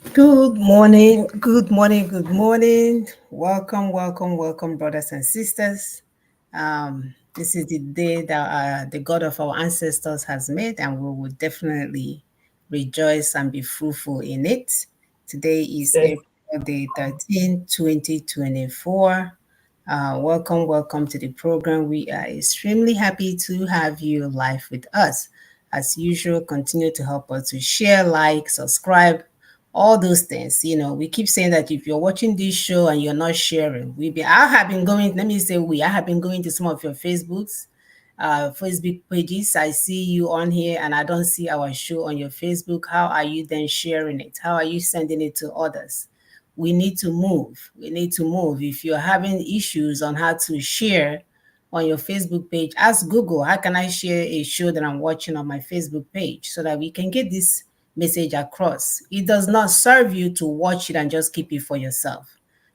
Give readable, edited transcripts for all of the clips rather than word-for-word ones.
Good morning, good morning, good morning. Welcome, welcome, welcome, brothers and sisters. This is the day that the God of our ancestors has made, and we will definitely rejoice and be fruitful in it. Today is Yes, April the 13th, 2024. Welcome, welcome to the program. We are extremely happy to have you live with us. As usual, continue to help us to share, like, subscribe, all those things. We keep saying that if you're watching this show and you're not sharing, I have been going, let me say I have been going to some of your Facebook pages. I see you on here and I don't see our show on your Facebook. How are you then sharing it? How are you sending it to others? We need to move. We need to move. If you're having issues on how to share on your Facebook page, ask Google, how can I share a show that I'm watching on my Facebook page so that we can get this message across? It does not serve you to watch it and just keep it for yourself.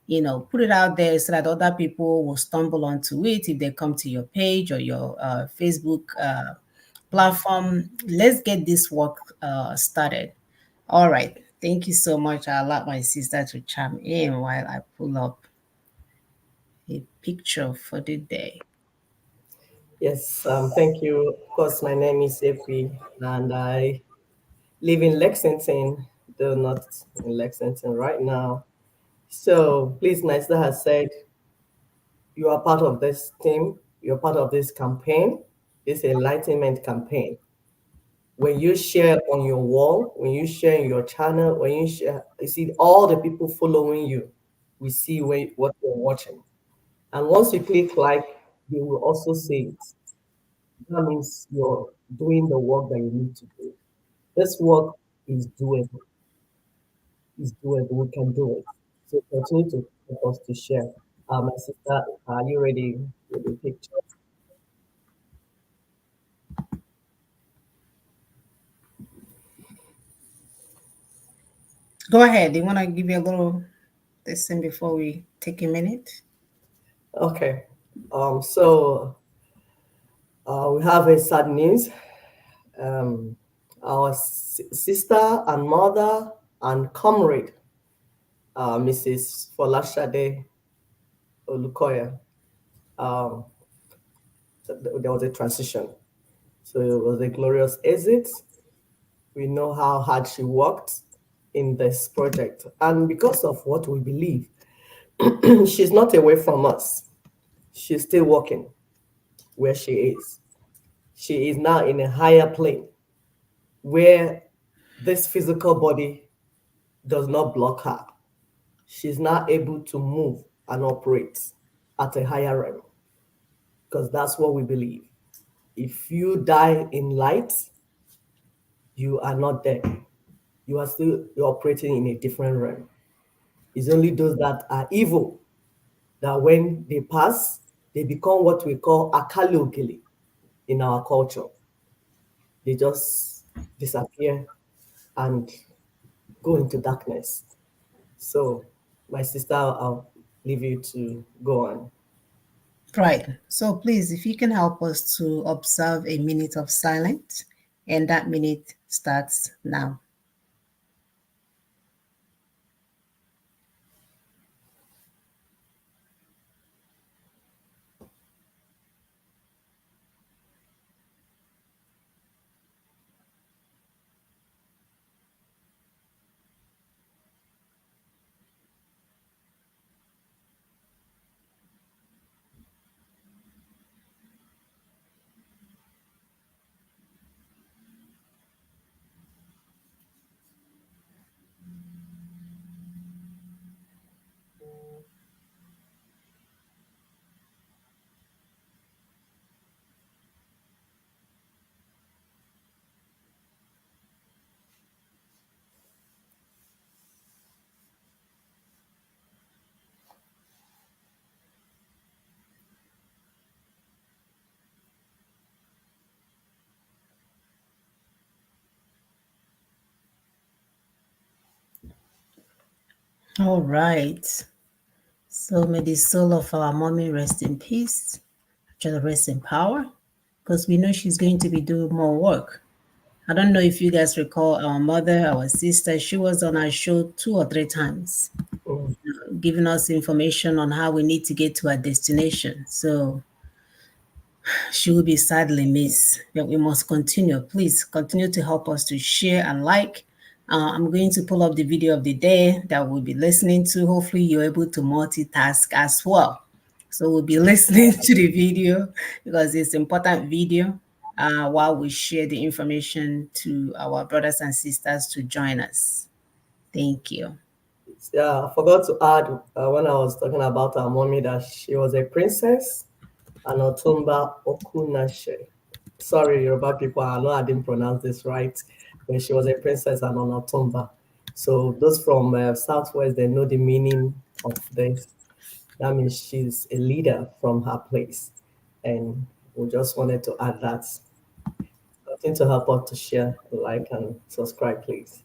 Put it out there so that other people will stumble onto it if they come to your page or your Facebook platform. Let's get this work started. All right. Thank you so much. I'll allow my sister to chime in while I pull up a picture for the day. yes. Thank you. Of course, my name is Epi, and I live in Lexington, though not in Lexington right now. So, please, my sister has said you are part of this team. You're part of this campaign, this enlightenment campaign. When you share on your wall, when you share in your channel, when you share, you see all the people following you. We see what you're watching, and once you click like, they will also see it. That means you're doing the work that you need to do. This work is doable. Is doable. We can do it. So continue to help us to share. My sister, are you ready with the picture? Go ahead. Do you want to give you a little listen before we take a minute? Okay. So we have a sad news. Um, our sister and mother and comrade, Mrs. Folashade Olukoya, um, there was a transition. So it was a glorious exit. We know how hard she worked in this project. And because of what we believe, she's not away from us. She's still working where she is. She is now in a higher plane where this physical body does not block her. She's now able to move and operate at a higher realm because that's what we believe. If you die in light, you are not dead. You are still you're operating in a different realm. It's only those that are evil that when they pass, they become what we call akalogili in our culture. They just disappear and go into darkness. So, my sister, I'll leave you to go on. Right. So please, if you can help us to observe a minute of silence, and that minute starts now. All right. So may the soul of our mommy rest in peace, just rest in power, because we know she's going to be doing more work. I don't know if you guys recall our mother, our sister, she was on our show 2 or 3 times, Mm. giving us information on how we need to get to our destination. So she will be sadly missed, but we must continue. Please continue to help us to share and like. I'm going to pull up the video of the day that we'll be listening to. Hopefully, you're able to multitask as well. So we'll be listening to the video because it's important video while we share the information to our brothers and sisters to join us. Thank you. Yeah, I forgot to add when I was talking about our mommy that she was a princess, an Otumba Okunashe. Sorry, Yoruba people, I know I didn't pronounce this right, but she was a princess and an Otumba. So those from Southwest, they know the meaning of this. That means she's a leader from her place. And we just wanted to add that. Something to help us to share, like, and subscribe, please.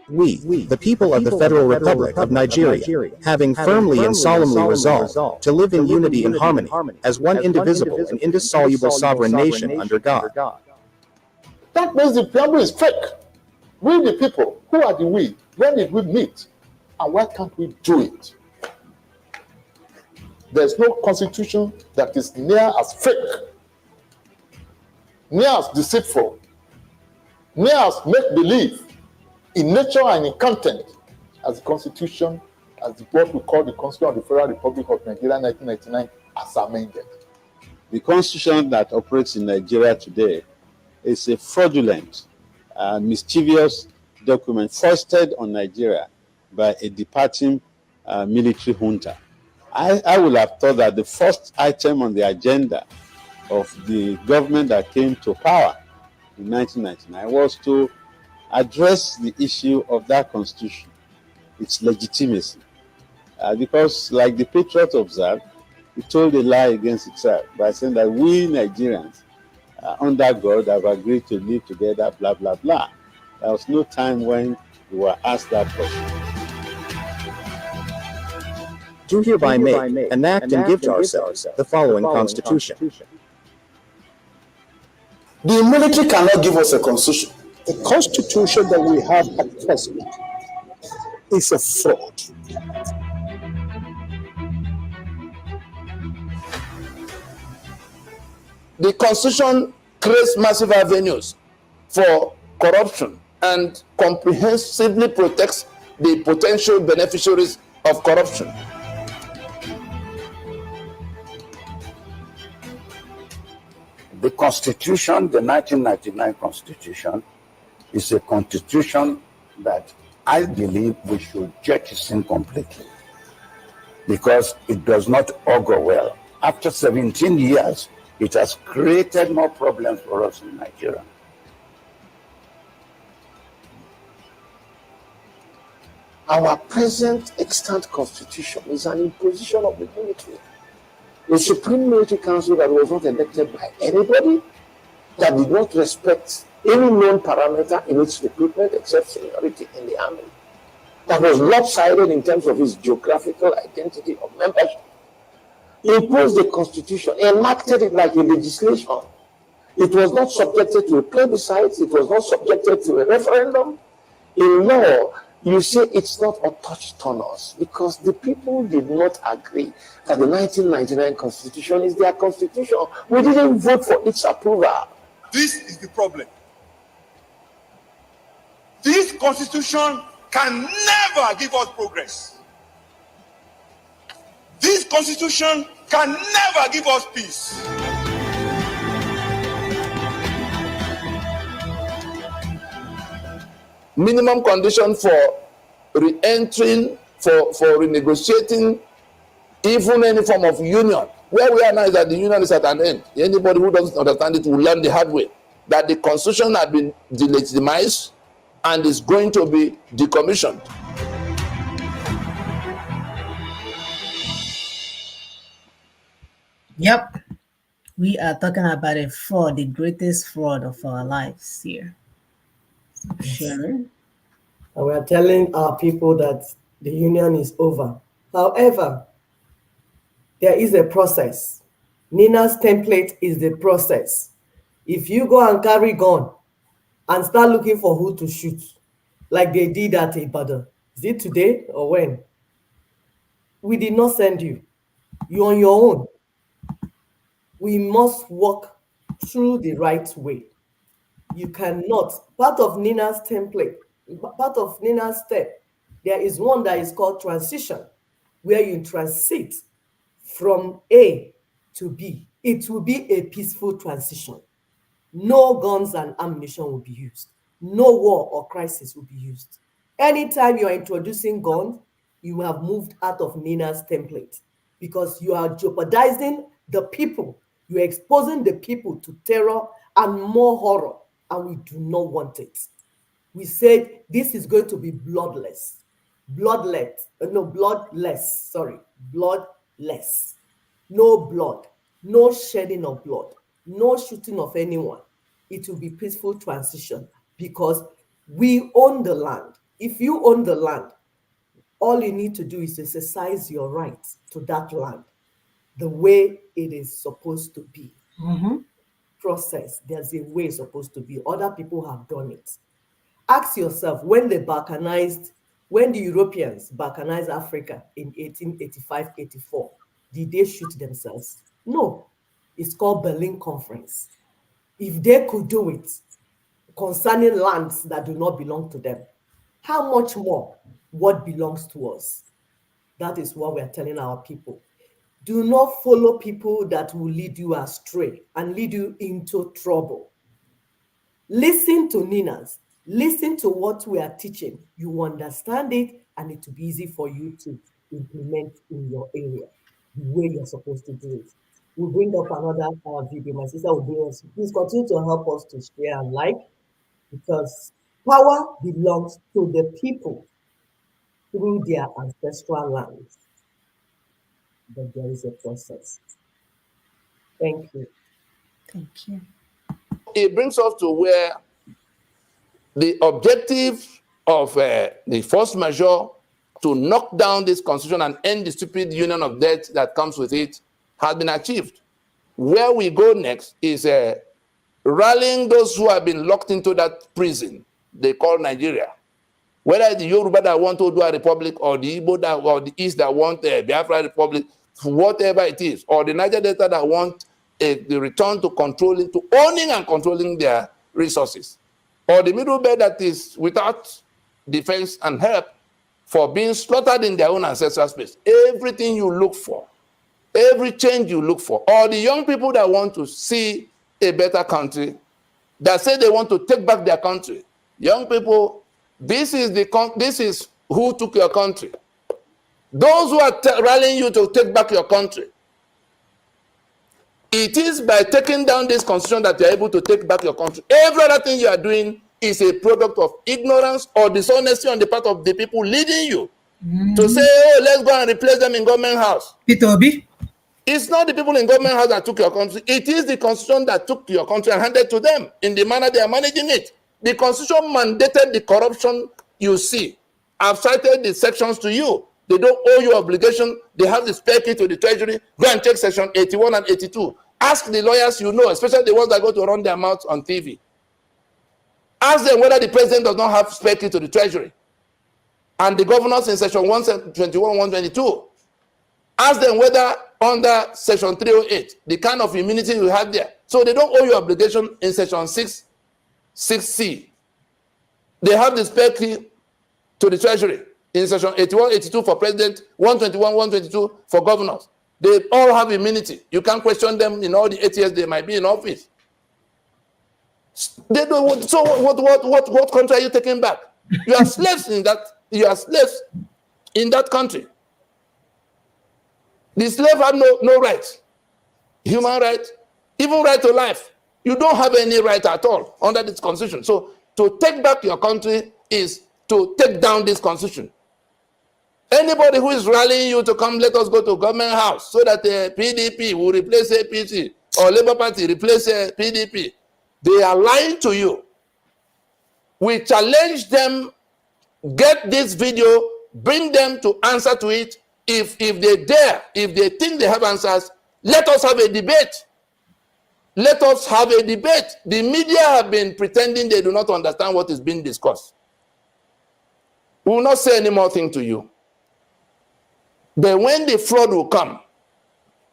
We, the people of the Federal Republic of Nigeria, having firmly and solemnly resolved to live in unity and harmony as one indivisible and indissoluble sovereign nation under God. That means the preamble is fake. We, the people, who are the we? When did we meet? And why can't we do it? There's no constitution that is near as fake, near as deceitful, near as make-believe in nature and in content as the Constitution, as what we call the Constitution of the Federal Republic of Nigeria 1999 as amended. The constitution that operates in Nigeria today is a fraudulent and mischievous document foisted on Nigeria by a departing military junta. I would have thought that the first item on the agenda of the government that came to power in 1999 was to address the issue of that constitution, its legitimacy. Because like the Patriot observed, it told a lie against itself by saying that we Nigerians, under God, have agreed to live together, blah, blah, blah. There was no time when we were asked that question. Do hereby make, enact, and give to ourselves the following Constitution. The military cannot give us a constitution. The constitution that we have at present is a fraud. The constitution creates massive avenues for corruption and comprehensively protects the potential beneficiaries of corruption. The Constitution, the 1999 Constitution, is a constitution that I believe we should jettison completely because it does not augur well. After 17 years, it has created more problems for us in Nigeria. Our present extant constitution is an imposition of the military. A Supreme Military Council that was not elected by anybody, that did not respect any known parameter in its recruitment except seniority in the army, that was lopsided in terms of its geographical identity of membership, imposed the constitution, enacted it like a legislation. It was not subjected to a plebiscite, it was not subjected to a referendum. In law, you say it's not untouched on us because the people did not agree that the 1999 Constitution is their constitution. We didn't vote for its approval. This is the problem. This constitution can never give us progress. This constitution can never give us peace. Minimum condition for re-entering, for renegotiating even any form of union. Where we are now is that the union is at an end. Anybody who doesn't understand it will learn the hard way that the constitution had been delegitimized and is going to be decommissioned. Yep. We are talking about a fraud, the greatest fraud of our lives here. Sharon? And we are telling our people that the union is over. However, there is a process. Nina's template is the process. If you go and carry gun and start looking for who to shoot, like they did at Ibadan, is it today or when? We did not send you. You're on your own. We must walk through the right way. You cannot. Part of Nina's template, part of Nina's step, there is one that is called transition, where you transit from A to B. It will be a peaceful transition. No guns and ammunition will be used. No war or crisis will be used. Anytime you are introducing guns, you have moved out of Nina's template because you are jeopardizing the people. You're exposing the people to terror and more horror, and we do not want it. We said this is going to be bloodless. Bloodless. No blood, no shedding of blood, no shooting of anyone. It will be peaceful transition because we own the land. If you own the land, all you need to do is exercise your right to that land the way it is supposed to be. Process, there's a way it's supposed to be. Other people have done it. Ask yourself, when the Europeans balkanized Africa in 1885-84, did they shoot themselves? No. It's called Berlin Conference. If they could do it concerning lands that do not belong to them, how much more what belongs to us? That is what we are telling our people. Do not follow people that will lead you astray and lead you into trouble. Listen to Nina's. Listen to what we are teaching. You understand it, and it will be easy for you to implement in your area the way you're supposed to do it. We'll bring up another video. My sister will bring us. Please continue to help us to share and like, because power belongs to the people through their ancestral lands. But there is a process. Thank you. Thank you. It brings us to where the objective of the force majeure to knock down this constitution and end the stupid union of debt that comes with it has been achieved. Where we go next is rallying those who have been locked into that prison they call Nigeria. Whether the Yoruba that want to do a republic, or the Igbo or the East that want a Biafra republic, whatever it is, or the Niger Delta that want the return to controlling, to owning and controlling their resources, or the middle belt that is without defense and help for being slaughtered in their own ancestral space. Everything you look for, every change you look for, or the young people that want to see a better country, that say they want to take back their country. Young people, this is who took your country. Those who are rallying you to take back your country. It is by taking down this constitution that you're able to take back your country. Every other thing you are doing is a product of ignorance or dishonesty on the part of the people leading you to say, oh, let's go and replace them in government house. Peter Obi? It's not the people in government house that took your country. It is the constitution that took your country and handed to them in the manner they are managing it. The constitution mandated the corruption you see. I've cited the sections to you. They don't owe you obligation. They have the spare key to the treasury. Go and check section 81 and 82. Ask the lawyers you know, especially the ones that go to run their mouths on TV. Ask them whether the president does not have spare key to the treasury. And the governors in section 121, 122. Ask them whether under section 308, the kind of immunity you have there. So they don't owe you obligation in section 6C. They have the spare key to the treasury in section 81, 82 for president, 121, 122 for governors. They all have immunity. You can't question them in all the 8 years they might be in office. They don't. So what country are you taking back? You are slaves in that. You are slaves in that country. The slave have no rights, human rights, even right to life. You don't have any right at all under this constitution. So to take back your country is to take down this constitution. Anybody who is rallying you to come, let us go to government house so that the PDP will replace APC or Labour Party replace PDP. They are lying to you. We challenge them, get this video, bring them to answer to it. If they dare, if they think they have answers, let us have a debate. Let us have a debate. The media have been pretending they do not understand what is being discussed. We will not say any more thing to you. But when the flood will come,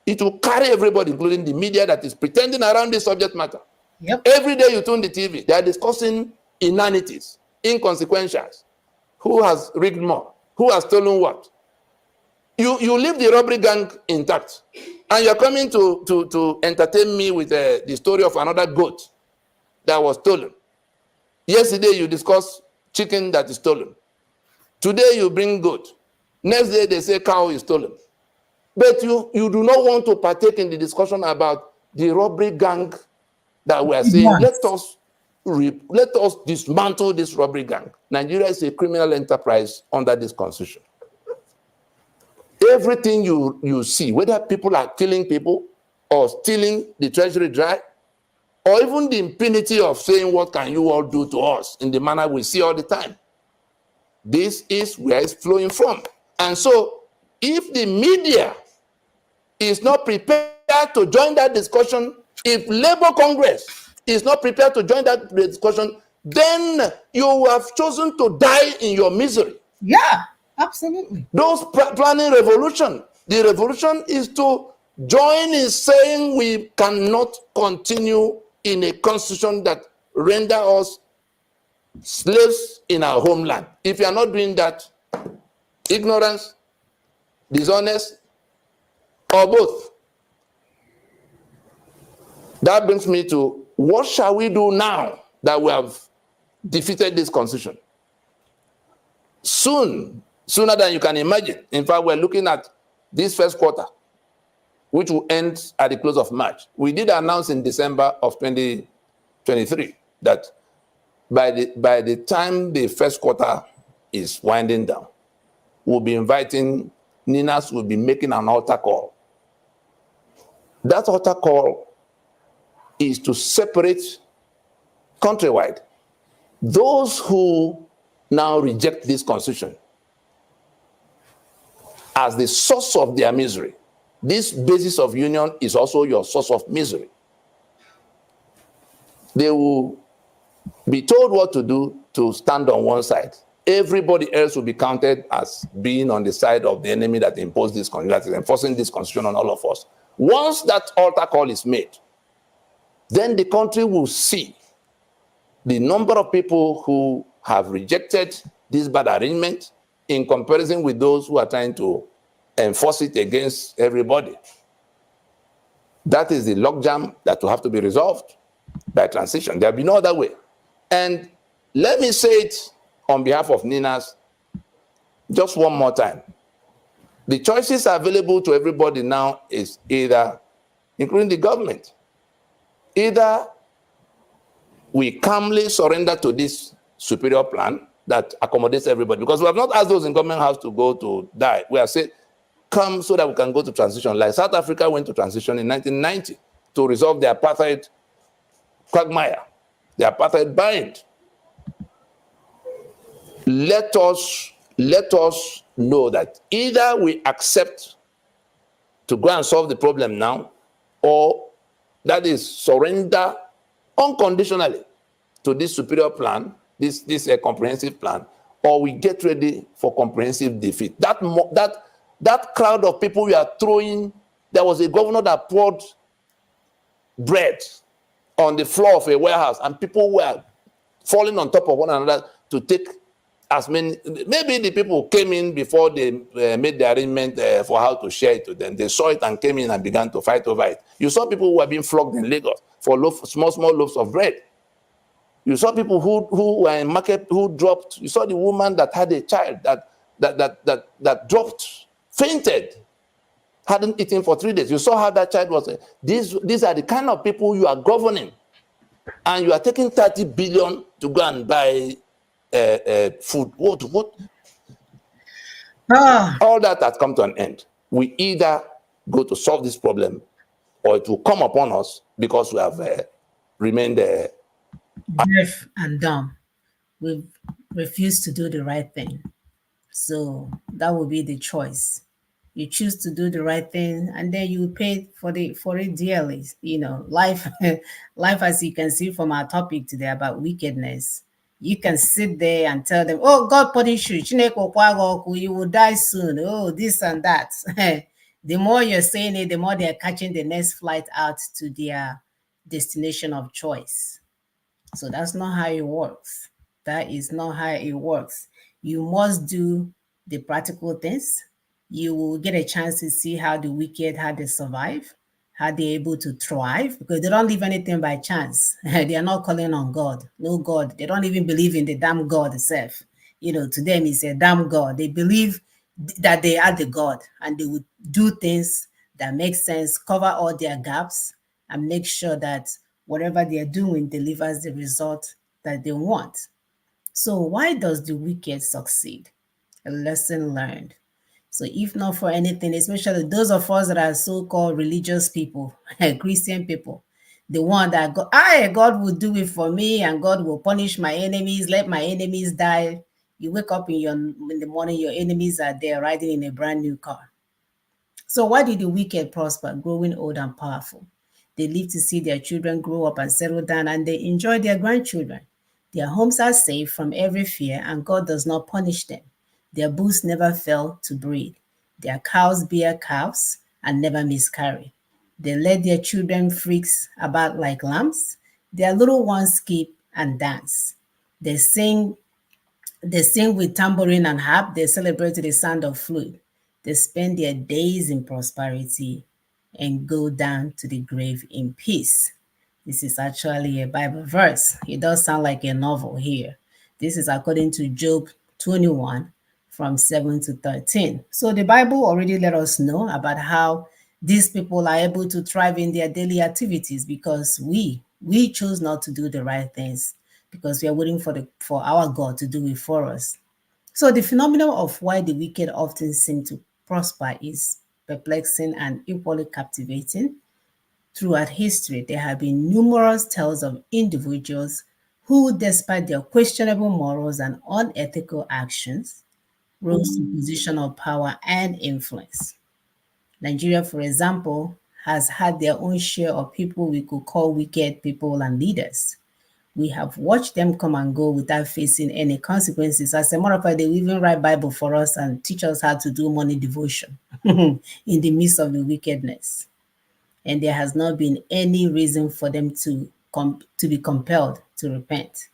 it will carry everybody, including the media that is pretending around this subject matter. Yep. Every day you tune the TV, they are discussing inanities, inconsequentials. Who has rigged more? Who has stolen what? You leave the robbery gang intact, and you're coming to entertain me with the story of another goat that was stolen. Yesterday you discussed chicken that is stolen. Today you bring goat. Next day they say cow is stolen. But you do not want to partake in the discussion about the robbery gang that we are saying. Yes. Let us dismantle this robbery gang. Nigeria is a criminal enterprise under this constitution. Everything you see, whether people are killing people or stealing the treasury dry, or even the impunity of saying, what can you all do to us, in the manner we see all the time. This is where it's flowing from. And so, if the media is not prepared to join that discussion, if Labour Congress is not prepared to join that discussion, then you have chosen to die in your misery. Yeah, absolutely. Those planning revolution, the revolution is to join in saying we cannot continue in a constitution that render us slaves in our homeland. If you are not doing that, ignorance, dishonest, or both. That brings me to, what shall we do now that we have defeated this constitution? Sooner than you can imagine. In fact, we're looking at this first quarter, which will end at the close of March. We did announce in December of 2023 that by the time the first quarter is winding down, we'll be inviting, Ninas will be making an altar call. That altar call is to separate countrywide those who now reject this constitution as the source of their misery. This basis of union is also your source of misery. They will be told what to do to stand on one side. Everybody else will be counted as being on the side of the enemy that imposed this constitution, that is enforcing this constitution on all of us. Once that altar call is made, then the country will see the number of people who have rejected this bad arrangement in comparison with those who are trying to enforce it against everybody. That is the logjam that will have to be resolved by transition. There will be no other way. And let me say it on behalf of Ninas just one more time. The choices available to everybody now is either, including the government, either we calmly surrender to this superior plan that accommodates everybody, because we have not asked those in government house to go to die. We have said, come so that we can go to transition. Like South Africa went to transition in 1990 to resolve the apartheid quagmire, the apartheid bind. Let us know that either we accept to go and solve the problem now, or that is surrender unconditionally to this superior plan, this comprehensive plan, or we get ready for comprehensive defeat. That crowd of people we are throwing, there was a governor that poured bread on the floor of a warehouse, and people were falling on top of one another to take as many. Maybe the people came in before they made the arrangement for how to share it to them. They saw it and came in and began to fight over it. You saw people who were being flogged in Lagos for small loaves of bread. You saw people who were in market who dropped. You saw the woman that had a child that dropped, fainted, hadn't eaten for 3 days. You saw how that child was. These are the kind of people you are governing, and you are taking 30 billion to go and buy food. What? All that has come to an end. We either go to solve this problem or it will come upon us because we have remained deaf and dumb. We've refused to do the right thing. So that will be the choice. You choose to do the right thing, and then you pay for it dearly. You know, life, life, as you can see from our topic today about wickedness. You can sit there and tell them, "Oh, God punish you. Chineke okwago oku, you will die soon. Oh, this and that." The more you're saying it, the more they're catching the next flight out to their destination of choice. So that's not how it works. That is not how it works. You must do the practical things. You will get a chance to see how the wicked, how they survive, how they're able to thrive, because they don't leave anything by chance. They are not calling on God. No God. They don't even believe in the damn God itself. You know, to them, it's a damn God. They believe that they are the God, and they would do things that make sense, cover all their gaps, and make sure that whatever they are doing delivers the result that they want. So, why does the wicked succeed? A lesson learned. So, if not for anything, especially those of us that are so called religious people, Christian people, the one that God will do it for me and God will punish my enemies, let my enemies die. You wake up in the morning, your enemies are there riding in a brand new car. So, why did the wicked prosper, growing old and powerful? They live to see their children grow up and settle down, and they enjoy their grandchildren. Their homes are safe from every fear, and God does not punish them. Their bulls never fail to breed. Their cows bear calves and never miscarry. They let their children freaks about like lambs. Their little ones skip and dance. They sing they sing with tambourine and harp. They celebrate to the sound of flute. They spend their days in prosperity and go down to the grave in peace. This is actually a Bible verse. It does sound like a novel here. This is according to Job 21 from 7 to 13. So the Bible already let us know about how these people are able to thrive in their daily activities because we chose not to do the right things because we are waiting for our God to do it for us. So the phenomenon of why the wicked often seem to prosper is perplexing and equally captivating. Throughout history, there have been numerous tales of individuals who, despite their questionable morals and unethical actions, rose to position of power and influence. Nigeria, for example, has had their own share of people we could call wicked people and leaders. We have watched them come and go without facing any consequences. As a matter of fact, they will even write Bible for us and teach us how to do morning devotion in the midst of the wickedness. And there has not been any reason for them to be compelled to repent.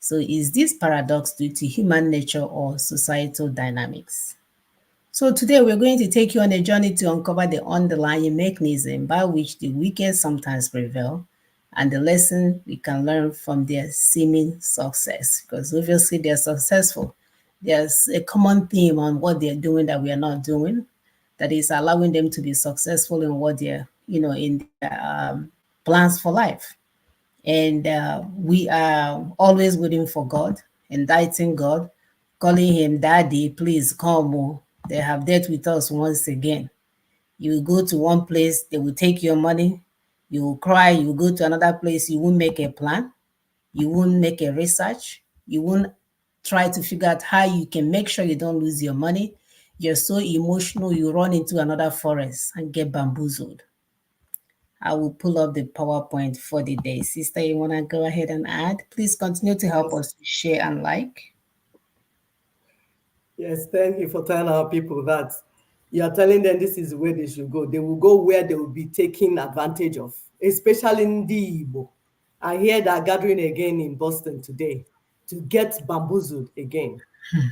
So is this paradox due to human nature or societal dynamics? So today we're going to take you on a journey to uncover the underlying mechanism by which the wicked sometimes prevail and the lesson we can learn from their seeming success. Because obviously they're successful. There's a common theme on what they're doing that we are not doing that is allowing them to be successful in what they're, in their plans for life. And we are always waiting for God, indicting God, calling him daddy, please come. Oh. They have dealt with us once again. You will go to one place, they will take your money, you will cry, you will go to another place, you won't make a plan, you won't make a research, you won't try to figure out how you can make sure you don't lose your money. You're so emotional, you run into another forest and get bamboozled. I will pull up the PowerPoint for the day. Sister, you want to go ahead and add? Please continue to help us share and like. Yes, thank you for telling our people that you are telling them this is where they should go. They will go where they will be taken advantage of, especially in the Igbo. I hear that gathering again in Boston today to get bamboozled again.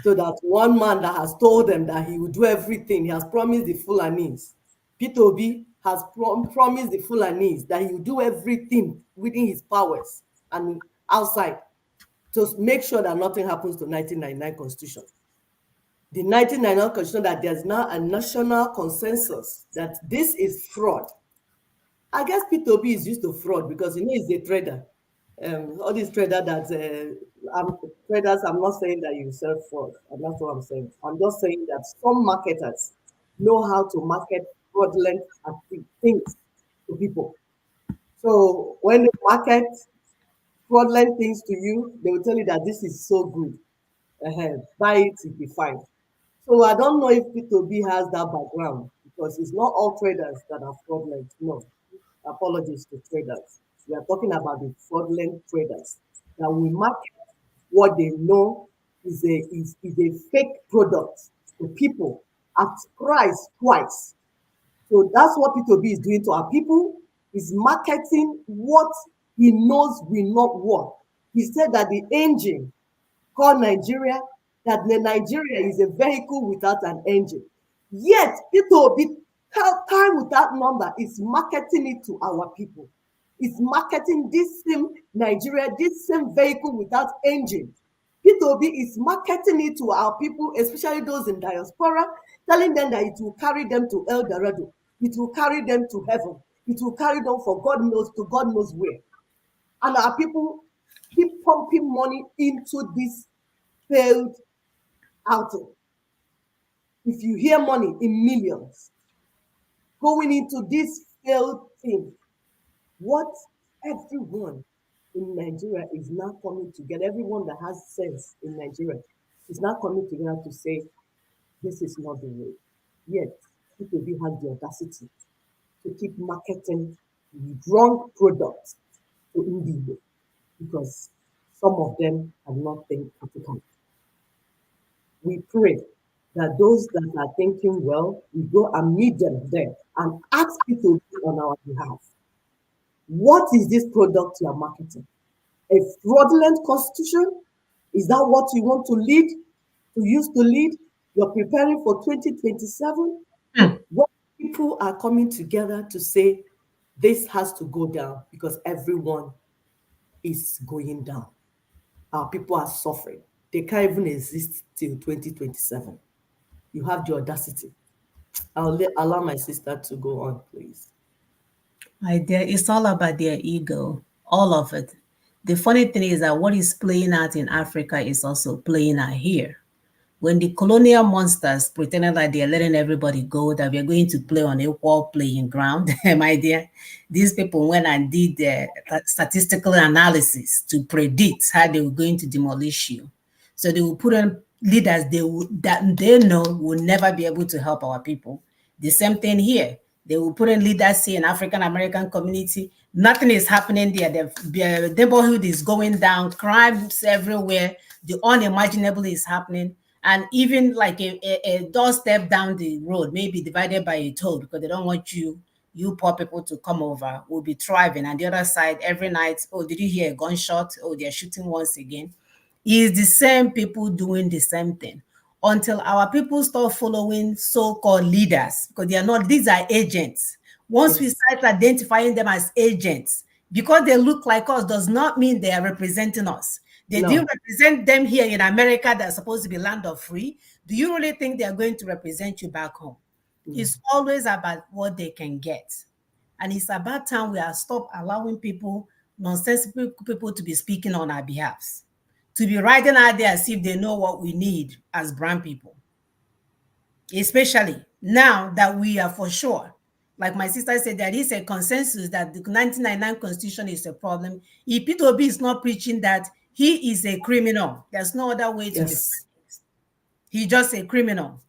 So that one man that has told them that he will do everything, he has promised the Fulanis. Peter Obi has promised the Fulanis that he will do everything within his powers and outside to make sure that nothing happens to 1999 Constitution. The 1999 Constitution, that there's now a national consensus that this is fraud. I guess P2B is used to fraud because he's a trader. All these traders traders, I'm not saying that you sell fraud. And that's what I'm saying. I'm just saying that some marketers know how to market fraudulent things to people. So when they market fraudulent things to you, they will tell you that this is so good. Buy it, it'll be fine. So I don't know if P2B has that background because it's not all traders that are fraudulent. No, apologies to traders. We are talking about the fraudulent traders that will market what they know is a fake product to people at price twice. So that's what P2B is doing to our people. Is marketing what he knows will not work. He said that the engine called Nigeria, that the Nigeria is a vehicle without an engine. Yet, P2B, time with that number, is marketing it to our people. It's marketing this same Nigeria, this same vehicle without engine. P2B is marketing it to our people, especially those in diaspora, telling them that it will carry them to El Dorado. It will carry them to heaven. It will carry them for God knows where. And our people keep pumping money into this failed outing. If you hear money in millions going into this failed thing, what everyone in Nigeria is now coming together, everyone that has sense in Nigeria is now coming together to say, this is not the way. Yet, P2B has the audacity to keep marketing wrong products to Indigo because some of them are not think critical. We pray that those that are thinking well, we go and meet them there and ask people on our behalf. What is this product you are marketing? A fraudulent constitution? Is that what you want to lead, to use to lead? You're preparing for 2027? What people are coming together to say this has to go down because everyone is going down. Our people are suffering. They can't even exist till 2027. You have the audacity. I'll allow my sister to go on, please. My dear, it's all about their ego, all of it. The funny thing is that what is playing out in Africa is also playing out here. When the colonial monsters pretended that they're letting everybody go, that we're going to play on equal playing ground, my dear, these people went and did their statistical analysis to predict how they were going to demolish you. So they will put on leaders that they know will never be able to help our people. The same thing here. They will put in leaders, say, in African American community, nothing is happening there. The neighborhood is going down, crimes everywhere, the unimaginable is happening. And even like a doorstep down the road may be divided by a toll because they don't want you poor people to come over, will be thriving. And the other side, every night, oh, did you hear a gunshot? Oh, they're shooting once again. It's the same people doing the same thing until our people start following so-called leaders, because they are not, these are agents. Once we start identifying them as agents, because they look like us does not mean they are representing us. They do represent them here in America that's supposed to be land of free. Do you really think they are going to represent you back home? It's always about what they can get. And it's about time we are stop allowing people, nonsensical people, to be speaking on our behalves, to be riding out there as if they know what we need as brown people. Especially now that we are for sure, like my sister said, there is a consensus that the 1999 Constitution is a problem. If P2B is not preaching that, he is a criminal. There's no other way to define it. He's just a criminal.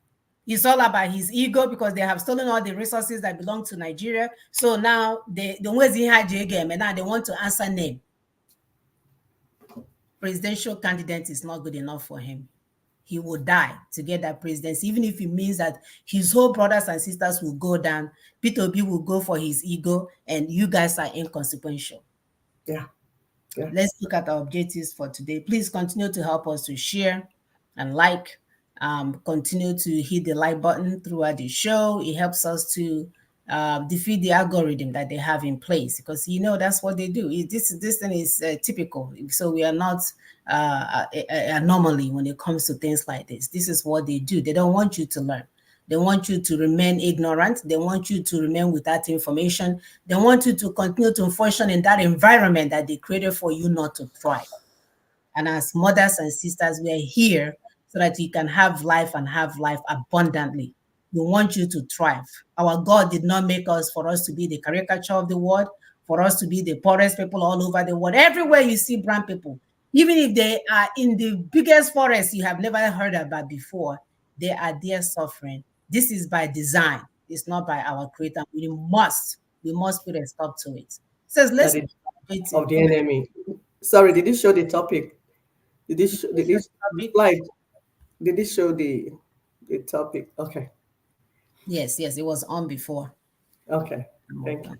It's all about his ego because they have stolen all the resources that belong to Nigeria. So now they want to answer name. Presidential candidate is not good enough for him. He will die to get that presidency, even if it means that his whole brothers and sisters will go down. P2B will go for his ego, and you guys are inconsequential. Yeah. Let's look at our objectives for today. Please continue to help us to share and like. Continue to hit the like button throughout the show. It helps us to defeat the algorithm that they have in place, because that's what they do. This thing is typical, so we are not anomaly when it comes to things like this. This is what they do. They don't want you to learn. They want you to remain ignorant. They want you to remain without information. They want you to continue to function in that environment that they created for you not to thrive. And as mothers and sisters, we are here so that you can have life and have life abundantly. We want you to thrive. Our God did not make us for us to be the caricature of the world, for us to be the poorest people all over the world. Everywhere you see brown people, even if they are in the biggest forest you have never heard about before, they are there suffering. This is by design. It's not by our creator. We must put a stop to it. It says, let's That is of the enemy. Sorry, did it show the topic? Did it show the slide? Did it show the topic? Okay. Yes, it was on before. Okay, thank you.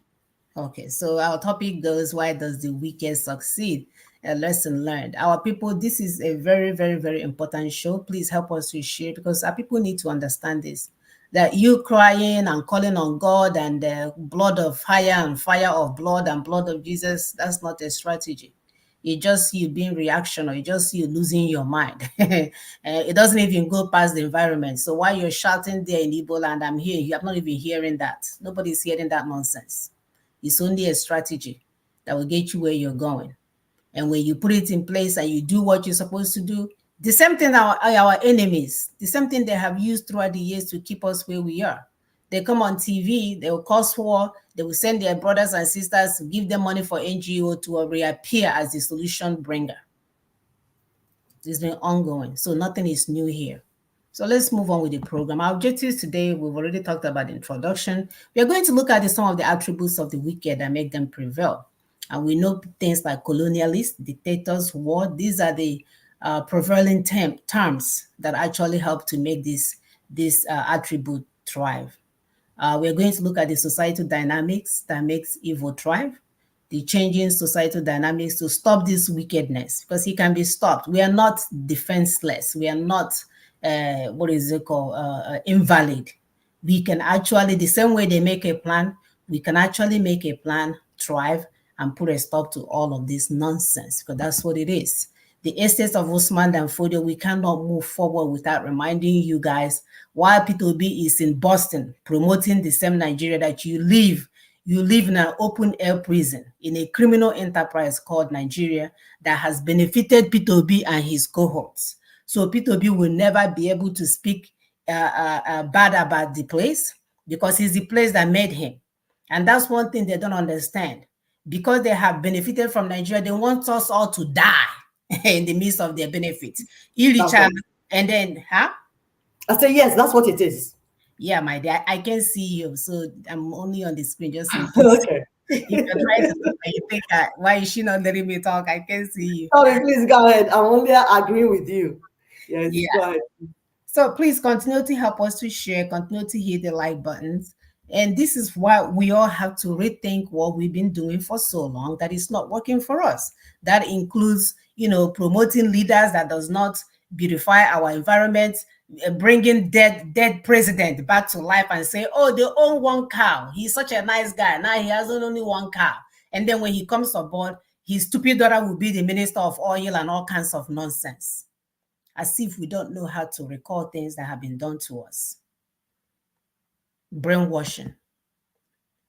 Okay, so our topic goes, why does the wicked succeed? A lesson learned. Our people, this is a very, very, very important show. Please help us to share, because our people need to understand this. That you crying and calling on God and the blood of fire and fire of blood and blood of Jesus, that's not a strategy. It just you being reactionary, it just you losing your mind. It doesn't even go past the environment. So while you're shouting there in Igbo land, I'm here, you are not even hearing that. Nobody's hearing that nonsense. It's only a strategy that will get you where you're going. And when you put it in place and you do what you're supposed to do, the same thing our enemies, the same thing they have used throughout the years to keep us where we are. They come on TV, they will cause war, they will send their brothers and sisters, give them money for NGO to reappear as the solution bringer. It's been ongoing, so nothing is new here. So let's move on with the program. Our objectives today, we've already talked about the introduction. We are going to look at some of the attributes of the wicked that make them prevail. And we know things like colonialists, dictators, war. These are the prevailing terms that actually help to make this attribute thrive. We're going to look at the societal dynamics that makes evil thrive, the changing societal dynamics to stop this wickedness, because it can be stopped. We are not defenseless. We are not, invalid. We can actually, the same way they make a plan, we can actually make a plan, thrive, and put a stop to all of this nonsense, because that's what it is. The estates of Usman Dan Fodio, we cannot move forward without reminding you guys why P2B is in Boston promoting the same Nigeria that you live. You live in an open air prison in a criminal enterprise called Nigeria that has benefited P2B and his cohorts. So P2B will never be able to speak bad about the place, because it's the place that made him. And that's one thing they don't understand. Because they have benefited from Nigeria, they want us all to die in the midst of their benefits. And then, huh? I say, yes, that's what it is. Yeah, my dear, I can see you, so I'm only on the screen just in case. Okay. If you're trying to look and you think, why is she not letting me talk? I can see you. Sorry, please go ahead. I'm only agreeing with you. Yes, go ahead. So please continue to help us to share, continue to hit the like buttons. And this is why we all have to rethink what we've been doing for so long that is not working for us. That includes, promoting leaders that does not beautify our environment, bringing dead president back to life and say, oh, they own one cow. He's such a nice guy. Now he has only one cow. And then when he comes aboard, his stupid daughter will be the minister of oil and all kinds of nonsense. As if we don't know how to recall things that have been done to us. Brainwashing.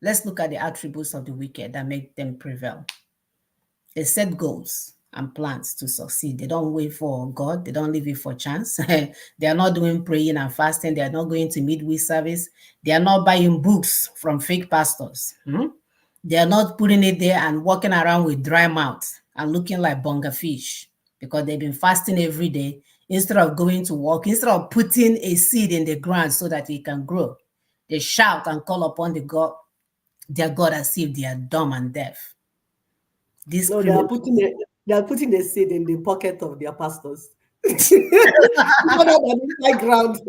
Let's look at the attributes of the wicked that make them prevail. They set goals and plans to succeed. They don't wait for God. They don't leave it for chance. They are not doing praying and fasting. They are not going to midweek service. They are not buying books from fake pastors. They are not putting it there and walking around with dry mouth and looking like bonga fish, because they've been fasting every day instead of going to work, instead of putting a seed in the ground so that it can grow. They shout and call upon their God as if they are dumb and deaf. They are putting the seed in the pocket of their pastors. Ground.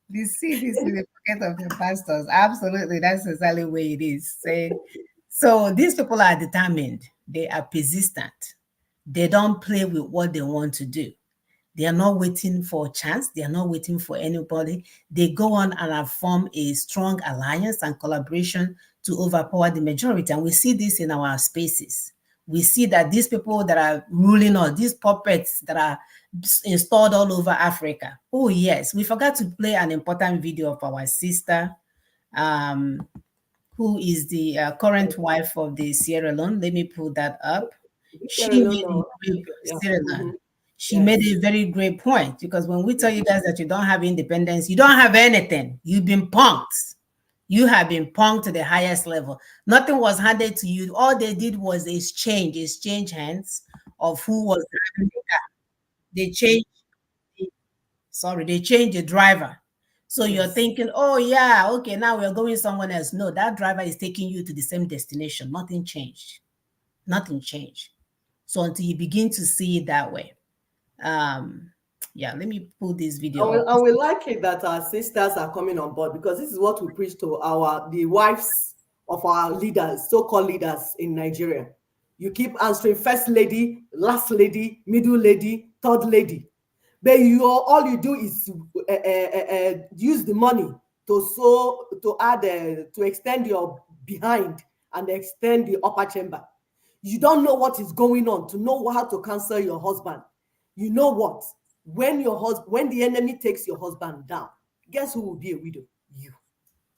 The seed is in the pocket of the pastors. Absolutely, that's exactly the way it is. So these people are determined. They are persistent. They don't play with what they want to do. They are not waiting for a chance. They are not waiting for anybody. They go on and form a strong alliance and collaboration to overpower the majority. And we see this in our spaces. We see that these people that are ruling us, these puppets that are installed all over Africa. Oh, yes. We forgot to play an important video of our sister, who is the current wife of the Sierra Leone. Let me pull that up. Sierra Leone. She made a very great point, because when we tell you guys that you don't have independence, you don't have anything. You've been punked. You have been punked to the highest level. Nothing was handed to you. All they did was exchange hands of who was driving the car. They changed, they changed the driver. So you're thinking, oh yeah, okay, now we're going somewhere else. No, that driver is taking you to the same destination. Nothing changed. Nothing changed. So until you begin to see it that way. Yeah, let me pull this video up. And we like it that our sisters are coming on board, because this is what we preach to the wives of our leaders, so-called leaders in Nigeria. You keep answering first lady, last lady, middle lady, third lady, but all you do is use the money to extend your behind and extend the upper chamber. You don't know what is going on to know how to cancel your husband. You know what? When the enemy takes your husband down, guess who will be a widow? You.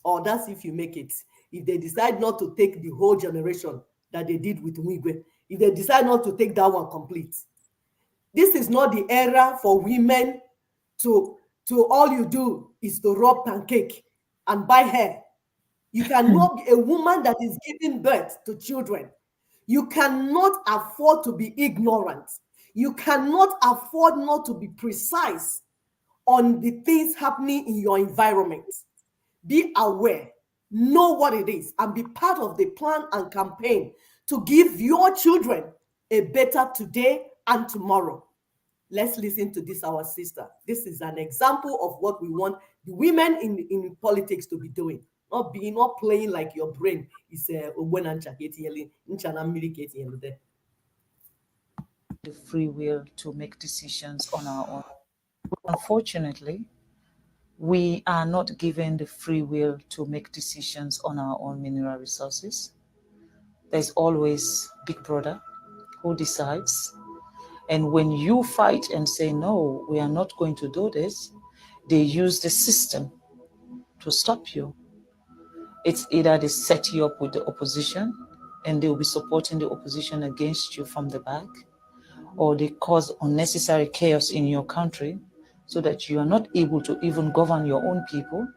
Or that's if you make it. If they decide not to take the whole generation that they did with Mwigwe, if they decide not to take that one complete, this is not the era for women to all you do is to rub pancake and buy hair. You cannot be a woman that is giving birth to children. You cannot afford to be ignorant. You cannot afford not to be precise on the things happening in your environment. Be aware, know what it is, and be part of the plan and campaign to give your children a better today and tomorrow. Let's listen to this, our sister. This is an example of what we want the women in politics to be doing. Not playing like your brain is the free will to make decisions on our own. Unfortunately, we are not given the free will to make decisions on our own mineral resources. There's always Big Brother who decides. And when you fight and say, no, we are not going to do this, they use the system to stop you. It's either they set you up with the opposition and they'll be supporting the opposition against you from the back, or they cause unnecessary chaos in your country so that you are not able to even govern your own people.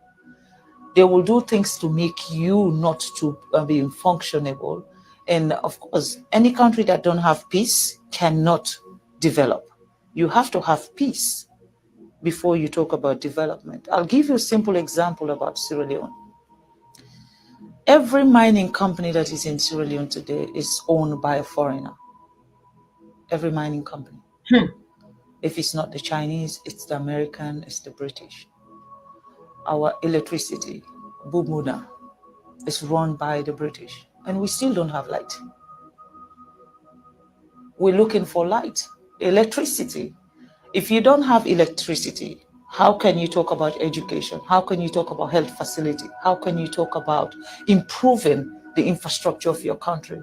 They will do things to make you not to be functionable. And of course, any country that don't have peace cannot develop. You have to have peace before you talk about development. I'll give you a simple example about Sierra Leone. Every mining company that is in Sierra Leone today is owned by a foreigner. Every mining company. If it's not the Chinese, it's the American, it's the British. Our electricity, Bumuna, is run by the British, and we still don't have light. We're looking for light, electricity. If you don't have electricity, how can you talk about education? How can you talk about health facility? How can you talk about improving the infrastructure of your country?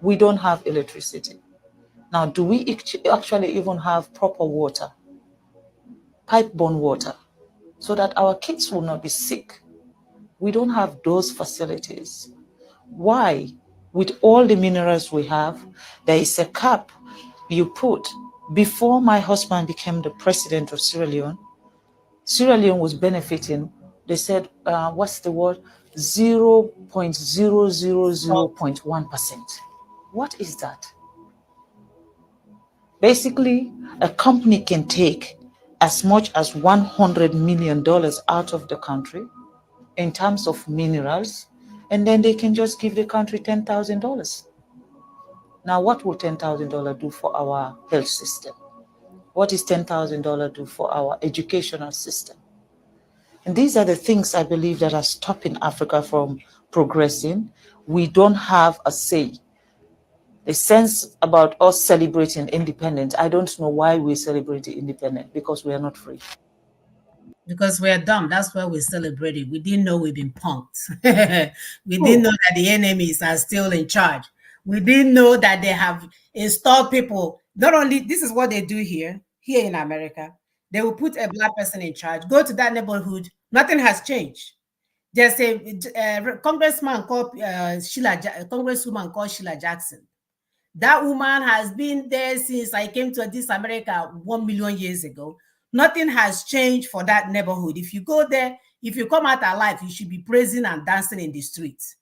We don't have electricity. Now, do we actually even have proper water, pipe-borne water, so that our kids will not be sick? We don't have those facilities. Why? With all the minerals we have, there is a cap you put. Before my husband became the president of Sierra Leone was benefiting, they said, what's the word? 0.000.1%. What is that? Basically, a company can take as much as $100 million out of the country in terms of minerals, and then they can just give the country $10,000. Now, what will $10,000 do for our health system? What does $10,000 do for our educational system? And these are the things I believe that are stopping Africa from progressing. We don't have a say. The sense about us celebrating independence, I don't know why we celebrate independence, because we are not free. Because we're dumb. That's why we celebrate it. We didn't know we've been punked. We didn't know that the enemies are still in charge. We didn't know that they have installed people. Not only, this is what they do here in America. They will put a black person in charge. Go to that neighborhood. Nothing has changed. There's a congresswoman called Sheila Jackson. That woman has been there since I came to this America 1 million years ago. Nothing has changed for that neighborhood. If you go there, if you come out alive, you should be praising and dancing in the streets.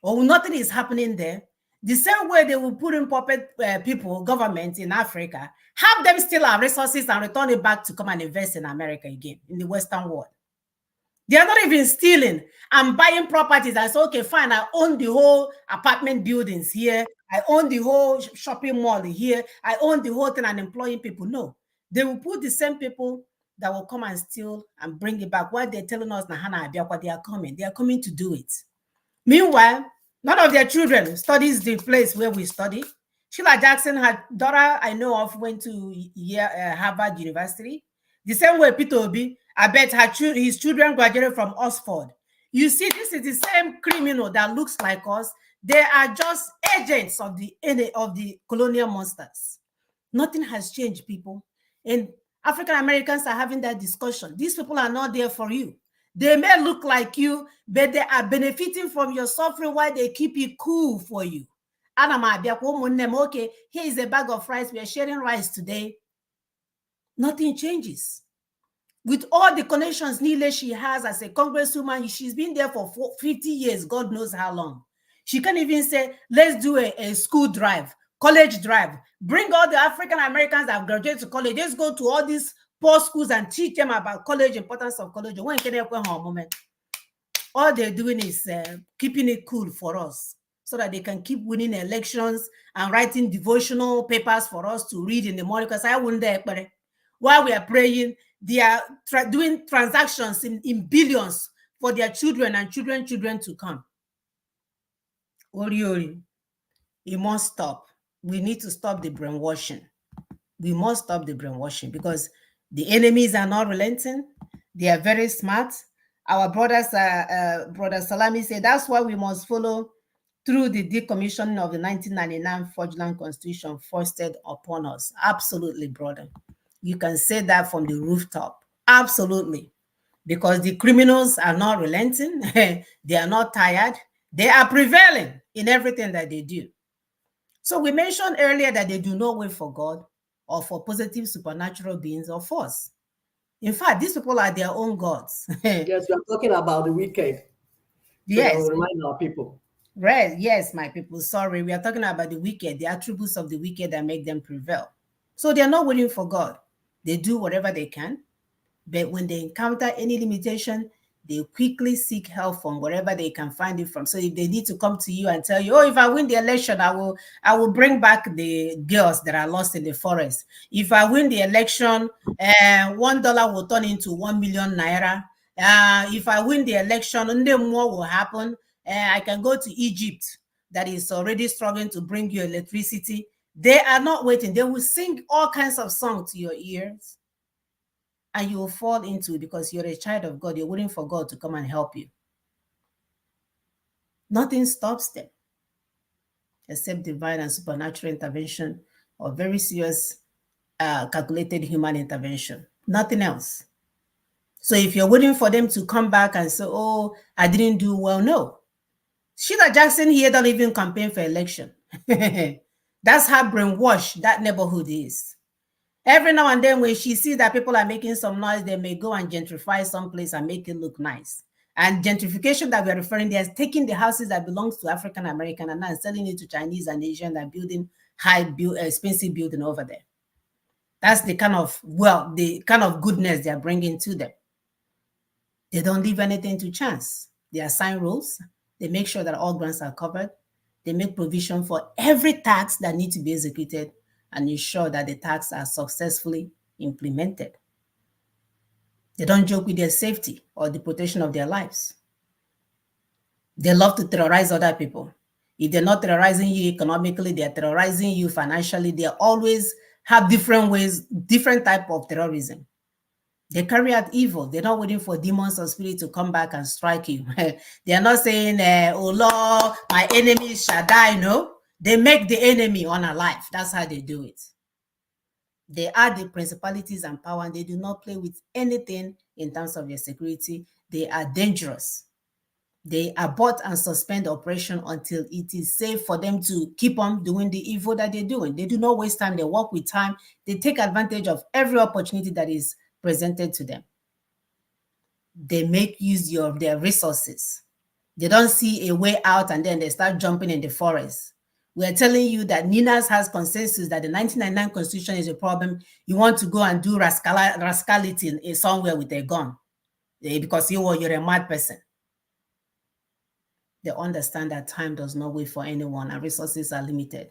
Or nothing is happening there. The same way they will put in puppet people, government in Africa, have them steal our resources and return it back to come and invest in America again, in the Western world. They are not even stealing and buying properties. I say, okay, fine, I own the whole apartment buildings here. I own the whole shopping mall here. I own the whole thing and employing people. No, they will put the same people that will come and steal and bring it back. While they're telling us, Nahana Abiakwa, they are coming. They are coming to do it. Meanwhile, none of their children studies the place where we study. Sheila Jackson, her daughter I know of, went to Harvard University. The same way Peter Obi, I bet his children graduated from Oxford. You see, this is the same criminal that looks like us. They are just agents of the colonial monsters. Nothing has changed, people. And African Americans are having that discussion. These people are not there for you. They may look like you, but they are benefiting from your suffering while they keep it cool for you. Okay, here is a bag of rice. We are sharing rice today. Nothing changes. With all the connections Nile she has as a congresswoman, she's been there for 50 years, God knows how long. She can't even say, let's do a school drive, college drive. Bring all the African Americans that have graduated to college. Let's go to all these poor schools and teach them about college, importance of college. All they're doing is keeping it cool for us so that they can keep winning elections and writing devotional papers for us to read in the morning. Because I wouldn't dare, but while we are praying, they are doing transactions in billions for their children and children to come. Ori, it must stop. We need to stop the brainwashing. We must stop the brainwashing because the enemies are not relenting. They are very smart. Our brothers, Brother Salami said, that's why we must follow through the decommissioning of the 1999 fraudulent constitution foisted upon us. Absolutely, brother. You can say that from the rooftop. Absolutely. Because the criminals are not relenting. They are not tired. They are prevailing in everything that they do. So we mentioned earlier that they do not wait for God or for positive supernatural beings or force. In fact, these people are their own gods. Yes, we are talking about the wicked. Yes. So remind our people. Right. Yes, my people. Sorry, we are talking about the wicked, the attributes of the wicked that make them prevail. So they are not waiting for God. They do whatever they can. But when they encounter any limitation, they quickly seek help from wherever they can find it from. So if they need to come to you and tell you, oh, if I win the election, I will bring back the girls that are lost in the forest. If I win the election, $1 will turn into 1 million naira. If I win the election, more will happen. I can go to Egypt that is already struggling to bring you electricity. They are not waiting. They will sing all kinds of songs to your ears. And you will fall into it because you're a child of God. You're waiting for God to come and help you. Nothing stops them except divine and supernatural intervention or very serious, calculated human intervention. Nothing else. So if you're waiting for them to come back and say, oh, I didn't do well, no. Sheila Jackson here don't even campaign for election. That's how brainwashed that neighborhood is. Every now and then when she sees that people are making some noise, they may go and gentrify someplace and make it look nice. And gentrification that we're referring to is taking the houses that belongs to African American and now selling it to Chinese and Asian and building expensive building over there. That's the kind of the kind of goodness they're bringing to them. They don't leave anything to chance. They assign rules. They make sure that all grants are covered. They make provision for every tax that needs to be executed and ensure that the tax are successfully implemented. They don't joke with their safety or the protection of their lives. They love to terrorize other people. If they're not terrorizing you economically, they're terrorizing you financially. They always have different ways, different type of terrorism. They carry out evil. They're not waiting for demons or spirits to come back and strike you. They are not saying, oh Lord, my enemies shall die. No. They make the enemy unalive. That's how they do it. They are the principalities and power, and they do not play with anything in terms of their security. They are dangerous. They abort and suspend operation until it is safe for them to keep on doing the evil that they're doing. They do not waste time. They work with time. They take advantage of every opportunity that is presented to them. They make use of their resources. They don't see a way out and then they start jumping in the forest. We're telling you that Ninas has consensus that the 1999 constitution is a problem. You want to go and do rascality in somewhere with a gun because you're a mad person. They understand that time does not wait for anyone and resources are limited.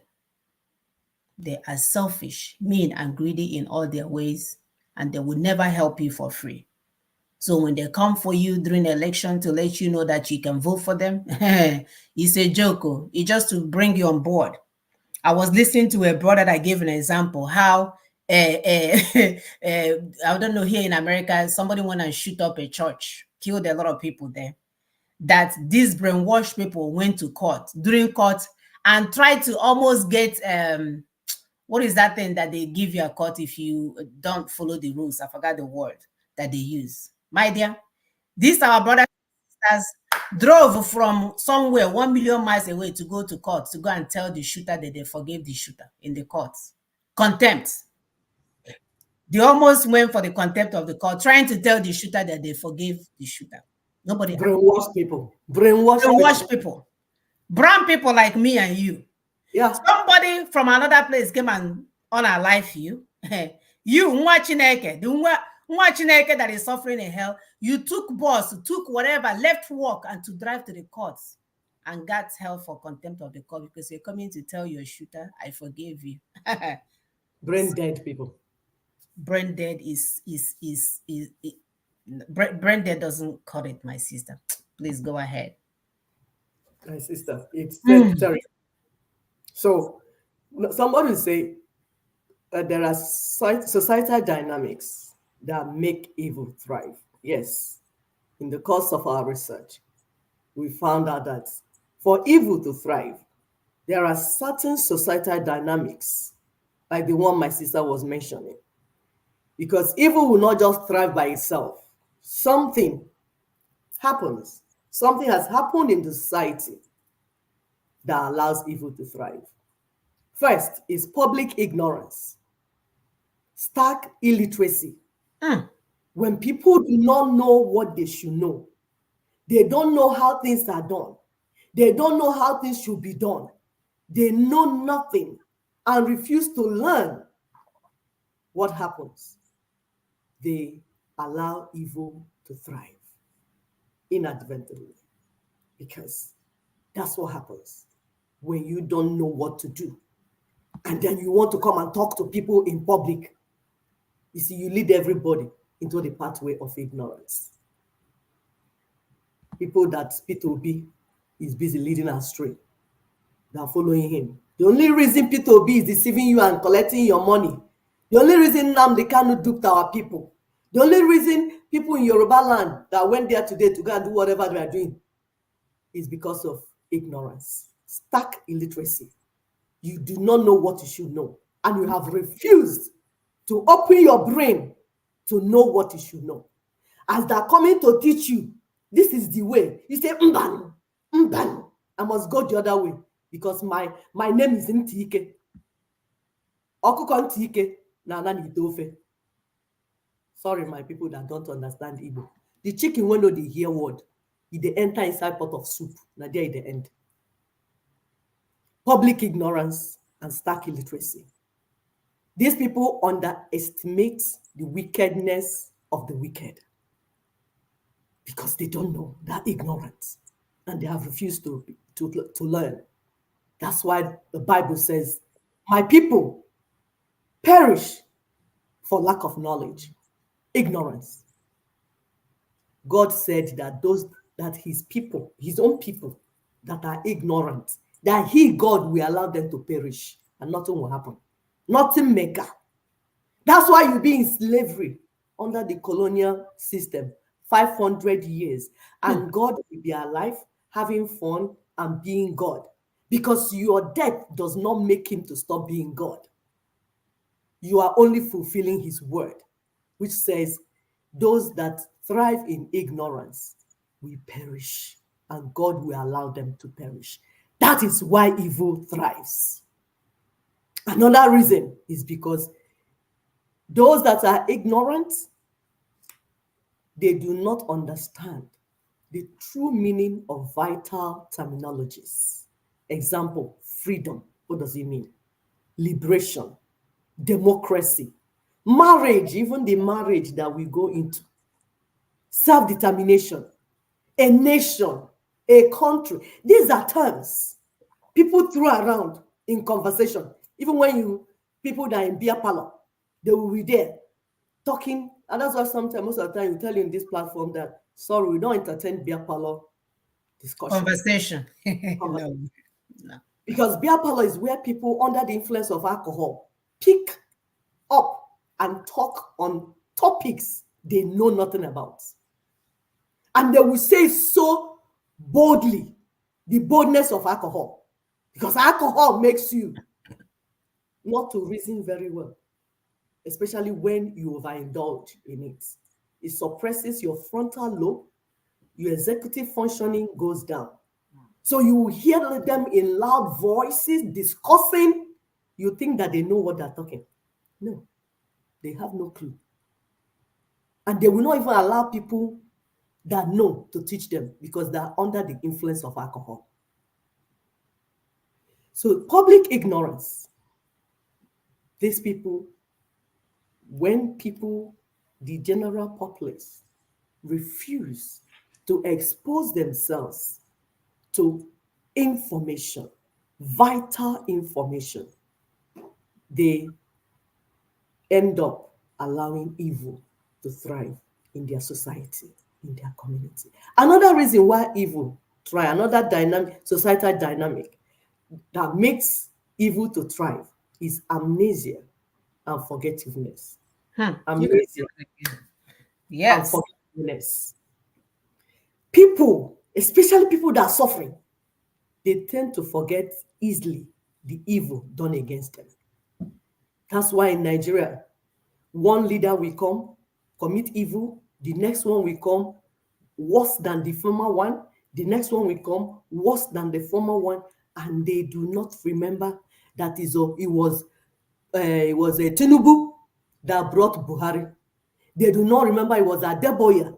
They are selfish, mean, and greedy in all their ways, and they will never help you for free. So when they come for you during the election to let you know that you can vote for them, it's a joke. It's just to bring you on board. I was listening to a brother that gave an example how, I don't know, here in America, somebody went and shoot up a church, killed a lot of people there. That these brainwashed people went to court, during court, and tried to almost get, what is that thing that they give you a court if you don't follow the rules? I forgot the word that they use. My dear, these our brothers and sisters drove from somewhere 1 million miles away to go to court to go and tell the shooter that they forgave the shooter in the courts. Contempt. They almost went for the contempt of the court, trying to tell the shooter that they forgave the shooter. Nobody. Brainwash people. Brainwash people. Brown people like me and you. Yeah. Somebody from another place came and unalive you. You, Nwa Chineke, the Nwa Chineke that is suffering in hell, you took bus, took whatever, left work and to drive to the courts and got held for contempt of the court because you're coming to tell your shooter, I forgave you. Brain dead people. Brain dead brain dead doesn't cut it, my sister. Please go ahead. My sister, it's terrible. So somebody will say there are societal dynamics that make evil thrive. Yes. In the course of our research, we found out that for evil to thrive, there are certain societal dynamics, like the one my sister was mentioning. Because evil will not just thrive by itself. Something happens. Something has happened in the society that allows evil to thrive. First is public ignorance, stark illiteracy. When people do not know what they should know, they don't know how things are done. They don't know how things should be done. They know nothing and refuse to learn. What happens? They allow evil to thrive inadvertently, because that's what happens when you don't know what to do. And then you want to come and talk to people in public. You see, you lead everybody into the pathway of ignorance. People that Peter Obi is busy leading astray, they are following him. The only reason Peter Obi is deceiving you and collecting your money, the only reason Nnamdi Kanu duped our people, the only reason people in Yoruba land that went there today to go and do whatever they are doing is because of ignorance, stark illiteracy. You do not know what you should know, and you have refused to open your brain to know what you should know. As they're coming to teach you, this is the way. You say, Mban, Mban, I must go the other way because my name is Ntike. Okuko Ntike, Nana Nitofe. Sorry, my people that don't understand Igbo. The chicken, when they hear word, they enter inside pot of soup. Now there at the end. Public ignorance and stark illiteracy. These people underestimate the wickedness of the wicked because they don't know. They're ignorant and they have refused to learn. That's why the Bible says, my people perish for lack of knowledge, ignorance. God said that those that his people, his own people that are ignorant, that he, God, will allow them to perish and nothing will happen. Nothing mega. That's why you be in slavery under the colonial system 500 years. And God will be alive, having fun and being God. Because your death does not make him to stop being God. You are only fulfilling his word, which says, those that thrive in ignorance will perish. and God will allow them to perish. That is why evil thrives. Another reason is because those that are ignorant, they do not understand the true meaning of vital terminologies. Example, freedom. What does it mean? Liberation, democracy, marriage, even the marriage that we go into, self-determination, a nation, a country. These are terms people throw around in conversation. Even when people that are in beer parlor, they will be there talking. And that's why sometimes, most of the time, we tell you in this platform that, sorry, we don't entertain beer parlor discussion. Conversation. No. Because beer parlor is where people under the influence of alcohol pick up and talk on topics they know nothing about. And they will say so boldly, the boldness of alcohol. Because alcohol makes you not to reason very well, especially when you overindulge in it. It suppresses your frontal lobe, your executive functioning goes down. So you will hear them in loud voices discussing. You think that they know what they're talking. No, they have no clue. And they will not even allow people that know to teach them because they're under the influence of alcohol. So public ignorance. These people, when people, the general populace, refuse to expose themselves to information, vital information, they end up allowing evil to thrive in their society, in their community. Another reason why evil thrive, another dynamic, societal dynamic that makes evil to thrive is amnesia and forgetfulness. Amnesia Yes. and forgetfulness. People, especially people that are suffering, they tend to forget easily the evil done against them. That's why in Nigeria, one leader will come, commit evil, the next one will come worse than the former one, the next one will come worse than the former one, and they do not remember that it was a Tinubu that brought Buhari. They do not remember it was Adeboye,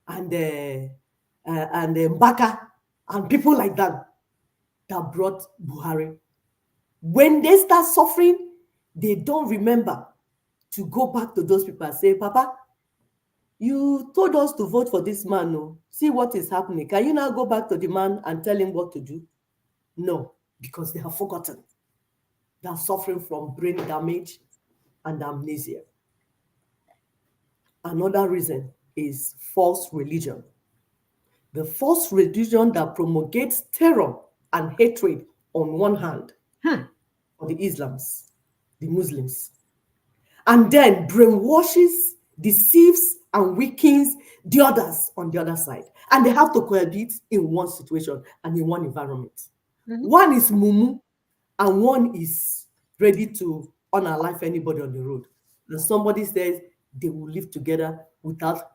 and Mbaka, and people like that brought Buhari. When they start suffering, they don't remember to go back to those people and say, Papa, you told us to vote for this man. No, see what is happening. Can you now go back to the man and tell him what to do? No, because they have forgotten. They are suffering from brain damage and amnesia. Another reason is false religion. The false religion that promulgates terror and hatred on one hand for the Islams, the Muslims, and then brainwashes, deceives, and weakens the others on the other side. And they have to cohabit in one situation and in one environment. One is mumu, and one is ready to unalive anybody on the road. And somebody says they will live together without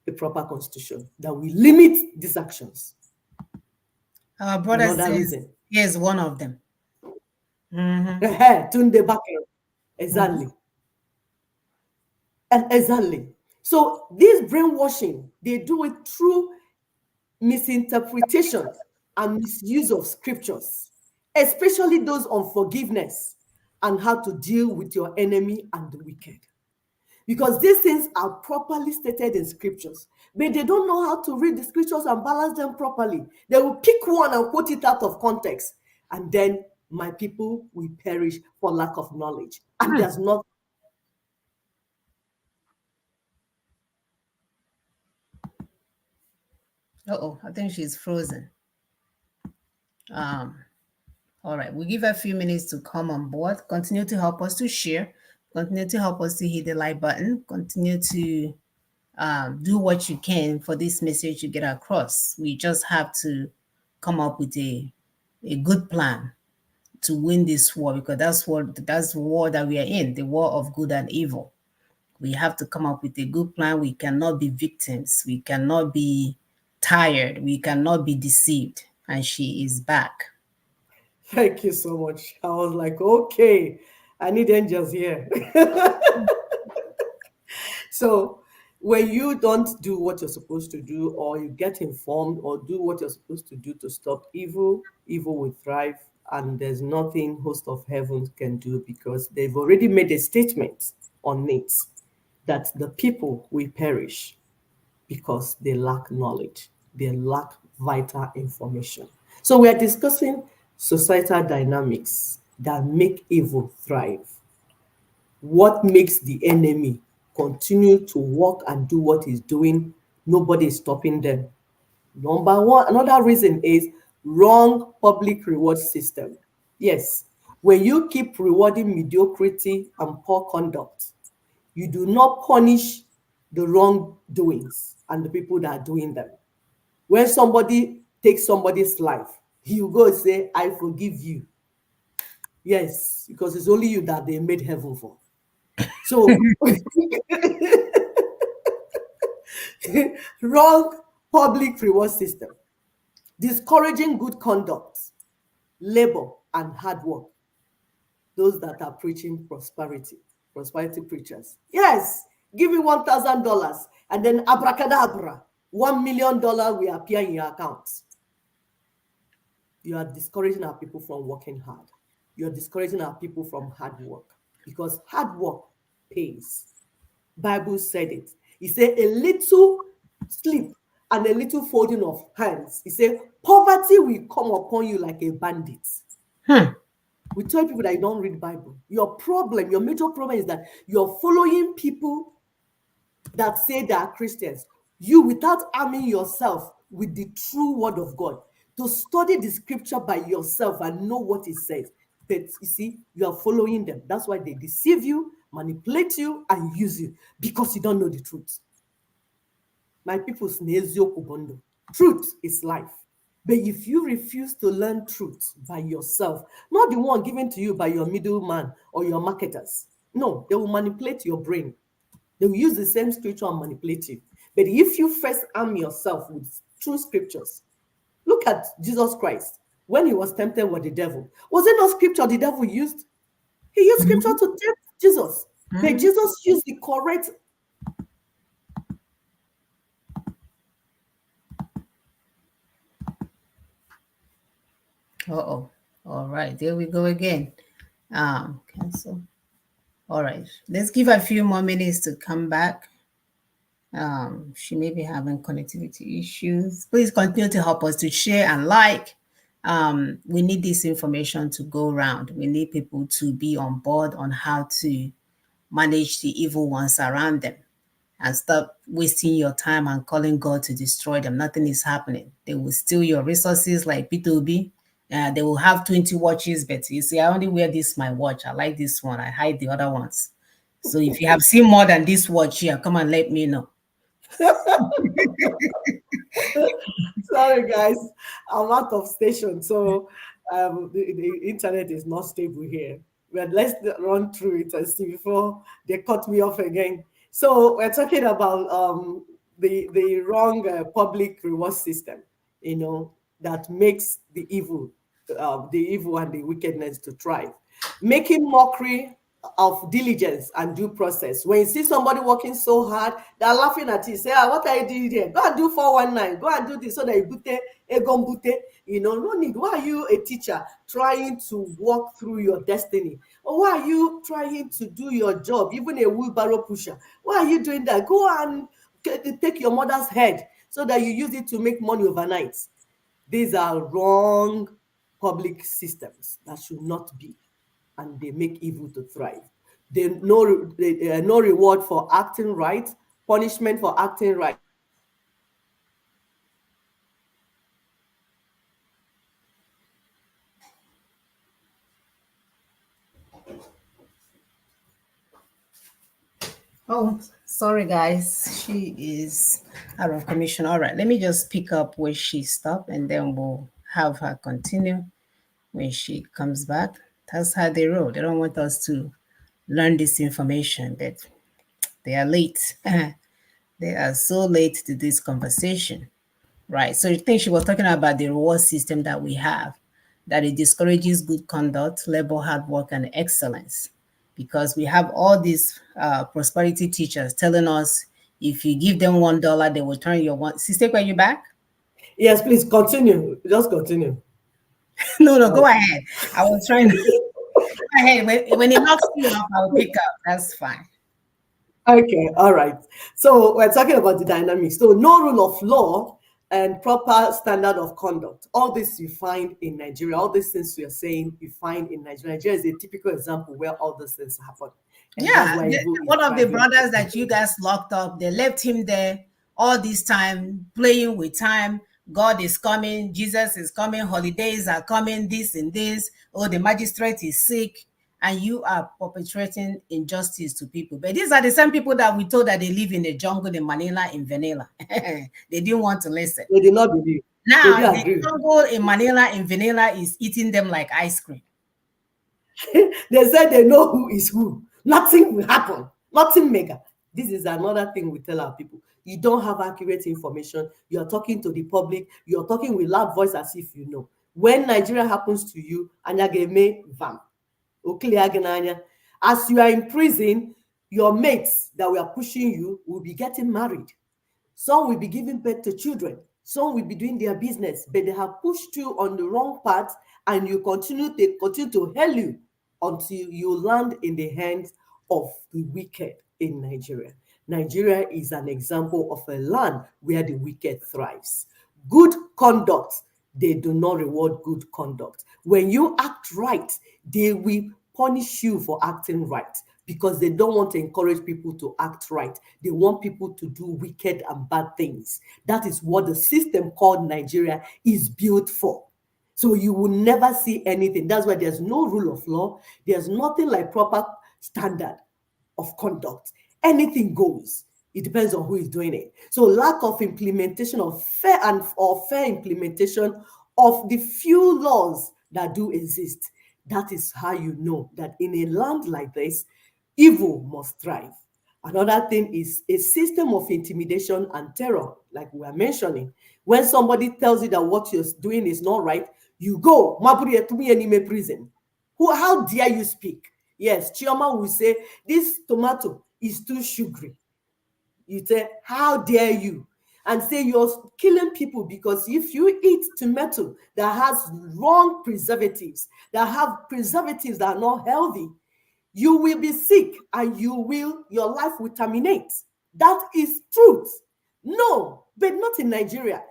a proper constitution that will limit these actions. Our brother says, here's one of them. Tunde Bakero. Exactly. And exactly. So this brainwashing, they do it through misinterpretation and misuse of scriptures, especially those on forgiveness and how to deal with your enemy and the wicked. Because these things are properly stated in scriptures, but they don't know how to read the scriptures and balance them properly. They will pick one and quote it out of context, and then my people will perish for lack of knowledge. And there's not. I think she's frozen. All right, we'll give her a few minutes to come on board. Continue to help us to share. Continue to help us to hit the like button. Continue to do what you can for this message to get across. We just have to come up with a good plan to win this war, because that's the war that we are in, the war of good and evil. We have to come up with a good plan. We cannot be victims. We cannot be tired. We cannot be deceived. And she is back. Thank you so much. I was like, okay, I need angels here. So when you don't do what you're supposed to do, or you get informed or do what you're supposed to do to stop evil, evil will thrive. And there's nothing host of heaven can do, because they've already made a statement on it that the people will perish because they lack knowledge, they lack vital information. So we are discussing societal dynamics that make evil thrive. What makes the enemy continue to work and do what he's doing? Nobody is stopping them. Number one, another reason is wrong public reward system. Yes, when you keep rewarding mediocrity and poor conduct, you do not punish the wrongdoings and the people that are doing them. When somebody takes somebody's life, you go and say, I forgive you. Yes, because it's only you that they made heaven for. So, wrong public reward system, discouraging good conduct, labor, and hard work. Those that are preaching prosperity preachers. Yes, give you $1,000 and then abracadabra, $1 million will appear in your account. You are discouraging our people from working hard. You're discouraging our people from hard work, because hard work pays. Bible said it. He said a little sleep and a little folding of hands. He said poverty will come upon you like a bandit. We tell people that you don't read Bible. Your major problem is that you're following people that say they are Christians. You, without arming yourself with the true word of God, to study the scripture by yourself and know what it says. But you see, you are following them. That's why they deceive you, manipulate you, and use you, because you don't know the truth. My people, truth is life. But if you refuse to learn truth by yourself, not the one given to you by your middleman or your marketers, no, they will manipulate your brain. They will use the same scripture and manipulate you. But if you first arm yourself with true scriptures, look at Jesus Christ. When he was tempted with the devil, was it not scripture the devil used? He used scripture to tempt Jesus. But Jesus used the correct. Uh-oh. All right, there we go again. Cancel. All right, let's give a few more minutes to come back. She may be having connectivity issues. Please continue to help us to share and like. We need this information to go around. We need people to be on board on how to manage the evil ones around them, and stop wasting your time and calling God to destroy them. Nothing is happening. They will steal your resources like P2B. They will have 20 watches, but you see, I only wear this my watch. I like this one. I hide the other ones. So if you have seen more than this watch here, come and let me know. Sorry, guys, I'm out of station, so the internet is not stable here. But let's run through it and see before they cut me off again. So we're talking about the wrong public reward system, that makes the evil and the wickedness to thrive, making mockery of diligence and due process. When you see somebody working so hard, they're laughing at you. Say, what are you doing here? Go and do 419. Go and do this so that you bute. No need. Why are you a teacher trying to walk through your destiny? Or why are you trying to do your job, even a wheelbarrow pusher? Why are you doing that? Go and take your mother's head so that you use it to make money overnight. These are wrong public systems that should not be, and they make evil to thrive. No reward for acting right, punishment for acting right. Oh, sorry, guys. She is out of commission. All right, let me just pick up where she stopped, and then we'll have her continue when she comes back. That's how they roll. They don't want us to learn this information, but They are late. They are so late to this conversation, right? So you think she was talking about the reward system that we have, that it discourages good conduct, labor, hard work, and excellence. Because we have all these prosperity teachers telling us if you give them $1, they will turn your one. Sister, are you back? Yes, please continue. Just continue. No, go ahead. I was trying to go ahead. When it knocks you off, I'll pick up. That's fine. Okay, all right. So we're talking about the dynamics. So no rule of law and proper standard of conduct. All this you find in Nigeria. All these things we are saying you find in Nigeria. Nigeria is a typical example where all these things happen. And Yeah, that's why one of the brothers that you guys locked up, they left him there all this time, playing with time. God is coming, Jesus is coming, holidays are coming, this and this. Oh, the magistrate is sick, and you are perpetrating injustice to people. But these are the same people that we told that they live in the jungle in Manila, in Venezuela. They didn't want to listen. They did not believe. Now, the jungle in Manila, in Venezuela, is eating them like ice cream. They said they know who is who. Nothing will happen. Nothing mega. This is another thing we tell our people. You don't have accurate information. You are talking to the public. You are talking with loud voice as if you know. When Nigeria happens to you, anyageme vam. As you are in prison, your mates that were pushing you will be getting married. Some will be giving birth to children. Some will be doing their business, but they have pushed you on the wrong path, and you continue to hell you until you land in the hands of the wicked in Nigeria. Nigeria is an example of a land where the wicked thrives. Good conduct, they do not reward good conduct. When you act right, they will punish you for acting right, because they don't want to encourage people to act right. They want people to do wicked and bad things. That is what the system called Nigeria is built for. So you will never see anything. That's why there's no rule of law. There's nothing like proper standard of conduct. Anything goes. It depends on who is doing it. So lack of implementation of fair implementation of the few laws that do exist. That is how you know that in a land like this, evil must thrive. Another thing is a system of intimidation and terror, like we are mentioning. When somebody tells you that what you're doing is not right, you go, prison. How dare you speak? Yes, Chioma will say, this tomato is too sugary. You say, how dare you? And say you're killing people, because if you eat tomato that has wrong preservatives, that have preservatives that are not healthy, you will be sick and your life will terminate. That is truth. No, but not in Nigeria.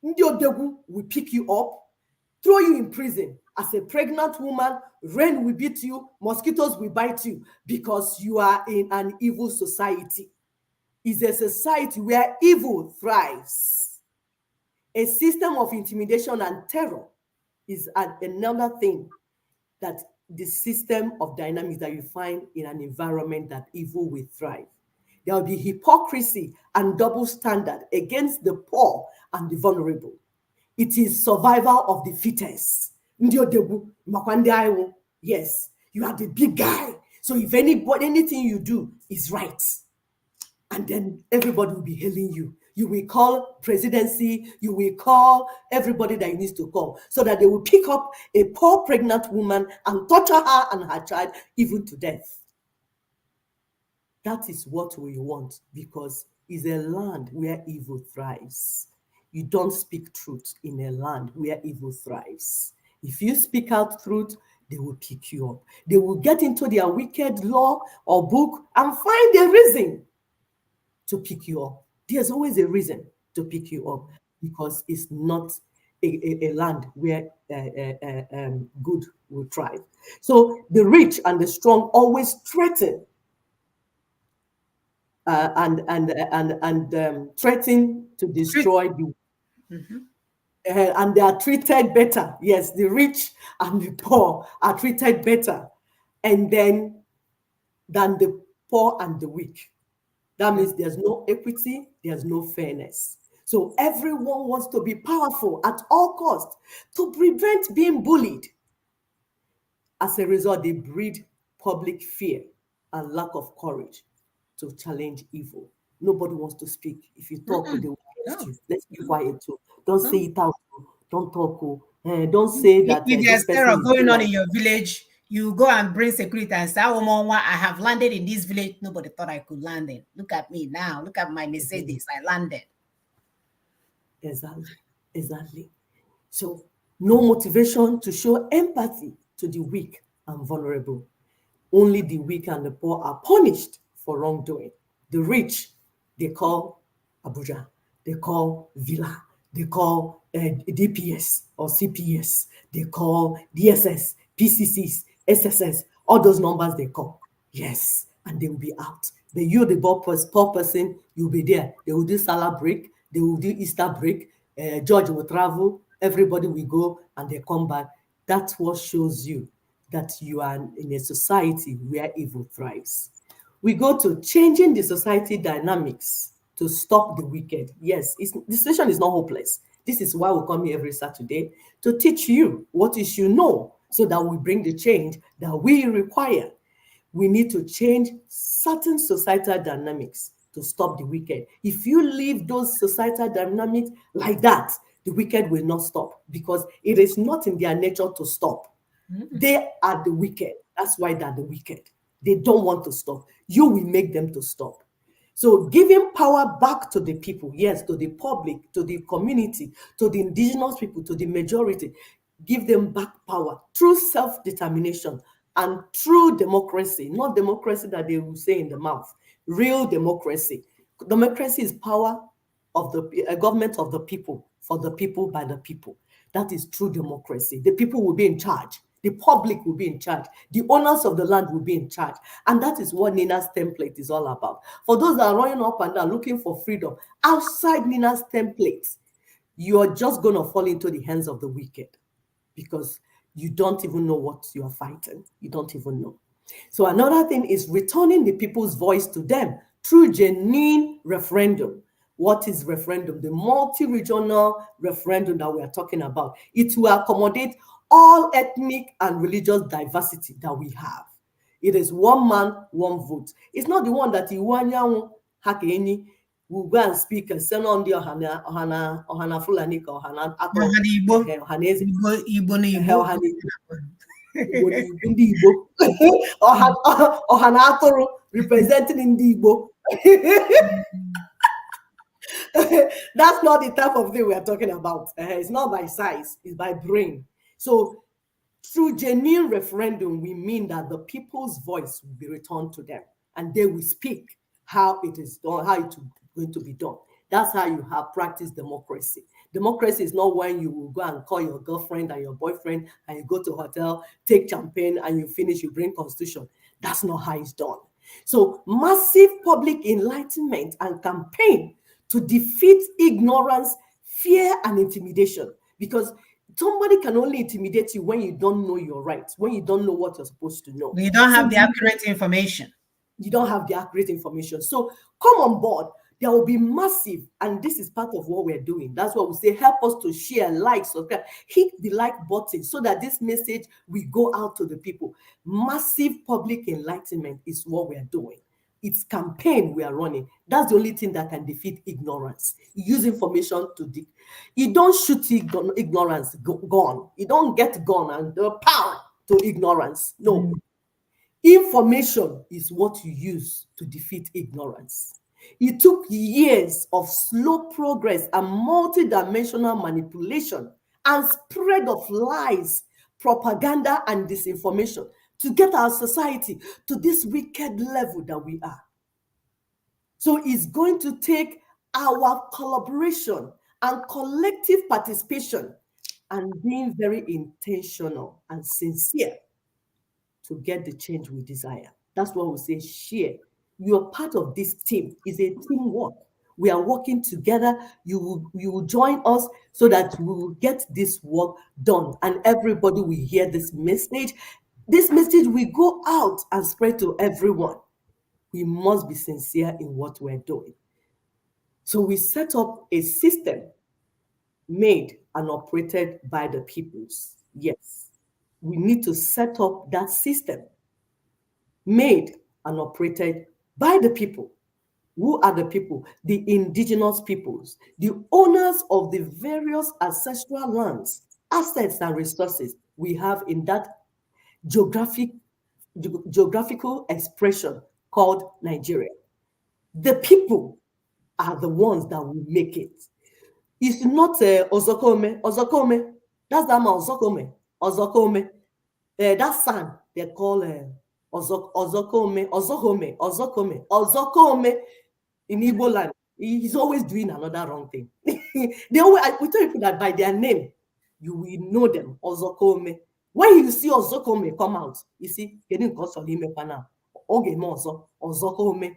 Ndiodewu will pick you up, throw you in prison. As a pregnant woman, rain will beat you, mosquitoes will bite you, because you are in an evil society. It's a society where evil thrives. A system of intimidation and terror is another thing, that the system of dynamics that you find in an environment that evil will thrive. There will be hypocrisy and double standard against the poor and the vulnerable. It is survival of the fittest. Yes, you are the big guy. So if anything you do is right, and then everybody will be hailing you. You will call presidency, you will call everybody that you need to call, so that they will pick up a poor pregnant woman and torture her and her child even to death. That is what we want, because it's a land where evil thrives. You don't speak truth in a land where evil thrives. If you speak out truth, they will pick you up. They will get into their wicked law or book and find a reason to pick you up. There's always a reason to pick you up, because it's not a land where good will thrive. So the rich and the strong always threaten threaten to destroy the. And they are treated better. Yes, the rich and the poor are treated better, and then than the poor and the weak. That means there's no equity, there's no fairness. So everyone wants to be powerful at all costs to prevent being bullied. As a result, they breed public fear and lack of courage to challenge evil. Nobody wants to speak. If you talk, they will arrest you. Let's be quiet too. Don't say it out. Don't talk. Don't say that If there's this person terror is going on like, in your village, you go and bring security and say, "Oh, Mama, I have landed in this village. Nobody thought I could land in. Look at me now. Look at my Mercedes. I landed." Exactly. So no motivation to show empathy to the weak and vulnerable. Only the weak and the poor are punished for wrongdoing. The rich, they call Abuja, they call Villa, they call DPS or CPS, they call DSS, PCCs, SSS, all those numbers they call. Yes, and they will be out. But you, the poor person, you'll be there. They will do Salah break, they will do Easter break, George will travel, everybody will go, and they come back. That's what shows you that you are in a society where evil thrives. We go to changing the society dynamics to stop the wicked. Yes, the situation is not hopeless. This is why we come here every Saturday to teach you what you should know so that we bring the change that we require. We need to change certain societal dynamics to stop the wicked. If you leave those societal dynamics like that, the wicked will not stop because it is not in their nature to stop. They are the wicked. That's why they're the wicked. They don't want to stop. You will make them to stop. So giving power back to the people, yes, to the public, to the community, to the indigenous people, to the majority, give them back power through self-determination and true democracy, not democracy that they will say in the mouth, real democracy. Democracy is power of the government of the people, for the people, by the people. That is true democracy. The people will be in charge. The public will be in charge. The owners of the land will be in charge. And that is what Nina's template is all about. For those that are running up and down looking for freedom, outside Nina's template, you are just going to fall into the hands of the wicked because you don't even know what you are fighting. You don't even know. So another thing is returning the people's voice to them through genuine referendum. What is referendum? The multi-regional referendum that we are talking about. It will accommodate all ethnic and religious diversity that we have. It is one man, one vote. It's not the one that Iwanyanwu Hakeni will go and speak and send on the Ohana Fulani or Ohana Ohana Atoro representing in the Igbo. That's not the type of thing we are talking about. It's not by size, it's by brain. So through genuine referendum, we mean that the people's voice will be returned to them and they will speak how it is done, how it's going to be done. That's how you have practiced democracy. Democracy is not when you will go and call your girlfriend and your boyfriend and you go to a hotel, take champagne and you finish, you bring constitution. That's not how it's done. So massive public enlightenment and campaign to defeat ignorance, fear, and intimidation. Because somebody can only intimidate you when you don't know your rights, when you don't know what you're supposed to know. You don't have the accurate information. You don't have the accurate information. So come on board. There will be massive, and this is part of what we're doing. That's what we say, help us to share, like, subscribe, hit the like button so that this message will go out to the people. Massive public enlightenment is what we're doing. It's campaign we are running. That's the only thing that can defeat ignorance. You use information to you don't shoot ignorance gone. You don't get gone and the power to ignorance. No. Information is what you use to defeat ignorance. It took years of slow progress and multidimensional manipulation and spread of lies, propaganda, and disinformation to get our society to this wicked level that we are. So it's going to take our collaboration and collective participation and being very intentional and sincere to get the change we desire. That's what we say, share. You're part of this team. It's a teamwork. We are working together. You will join us so that we will get this work done. And everybody will hear this message. This message will go out and spread to everyone. We must be sincere in what we're doing. So we set up a system made and operated by the peoples. Yes, we need to set up that system made and operated by the people Who are the people? The indigenous peoples, the owners of the various ancestral lands, assets, and resources we have in that geographical expression called Nigeria. The people are the ones that will make it. It's not Ozokome. Ozokome. That's the man Ozokome. Ozokome. That son they call Ozokome. Ozokome. Ozokome. Ozokome in Igbo land. He's always doing another wrong thing. We tell people that by their name, you will know them. Ozokome. When you see Ozokome come out, you see, now. Ozokome.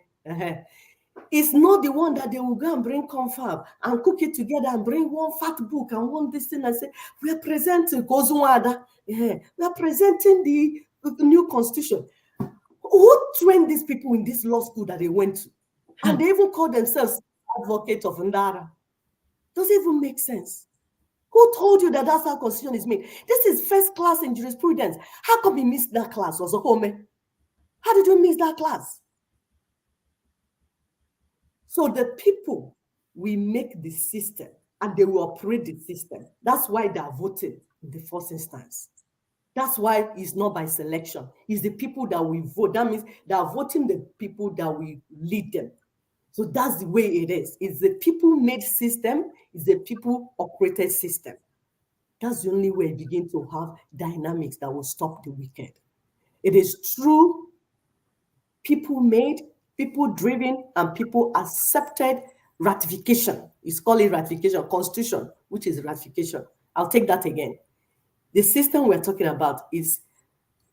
It's not the one that they will go and bring confab and cook it together and bring one fat book and one this thing and say, we are presenting Kozumada. We are presenting the new constitution. Who trained these people in this law school that they went to? And they even call themselves advocates of Ndara. Does it even make sense? Who told you that that's how constitution is made? This is first class in jurisprudence. How come you missed that class, Ozokome? How did you miss that class? So the people will make the system and they will operate the system. That's why they are voting in the first instance. That's why it's not by selection. It's the people that will vote. That means they are voting the people that will lead them. So that's the way it is. It's the people-made system. It's the people-operated system. That's the only way you begin to have dynamics that will stop the wicked. It is true people-made, people-driven, and people-accepted ratification. It's called it ratification, constitution, which is ratification. I'll take that again. The system we're talking about is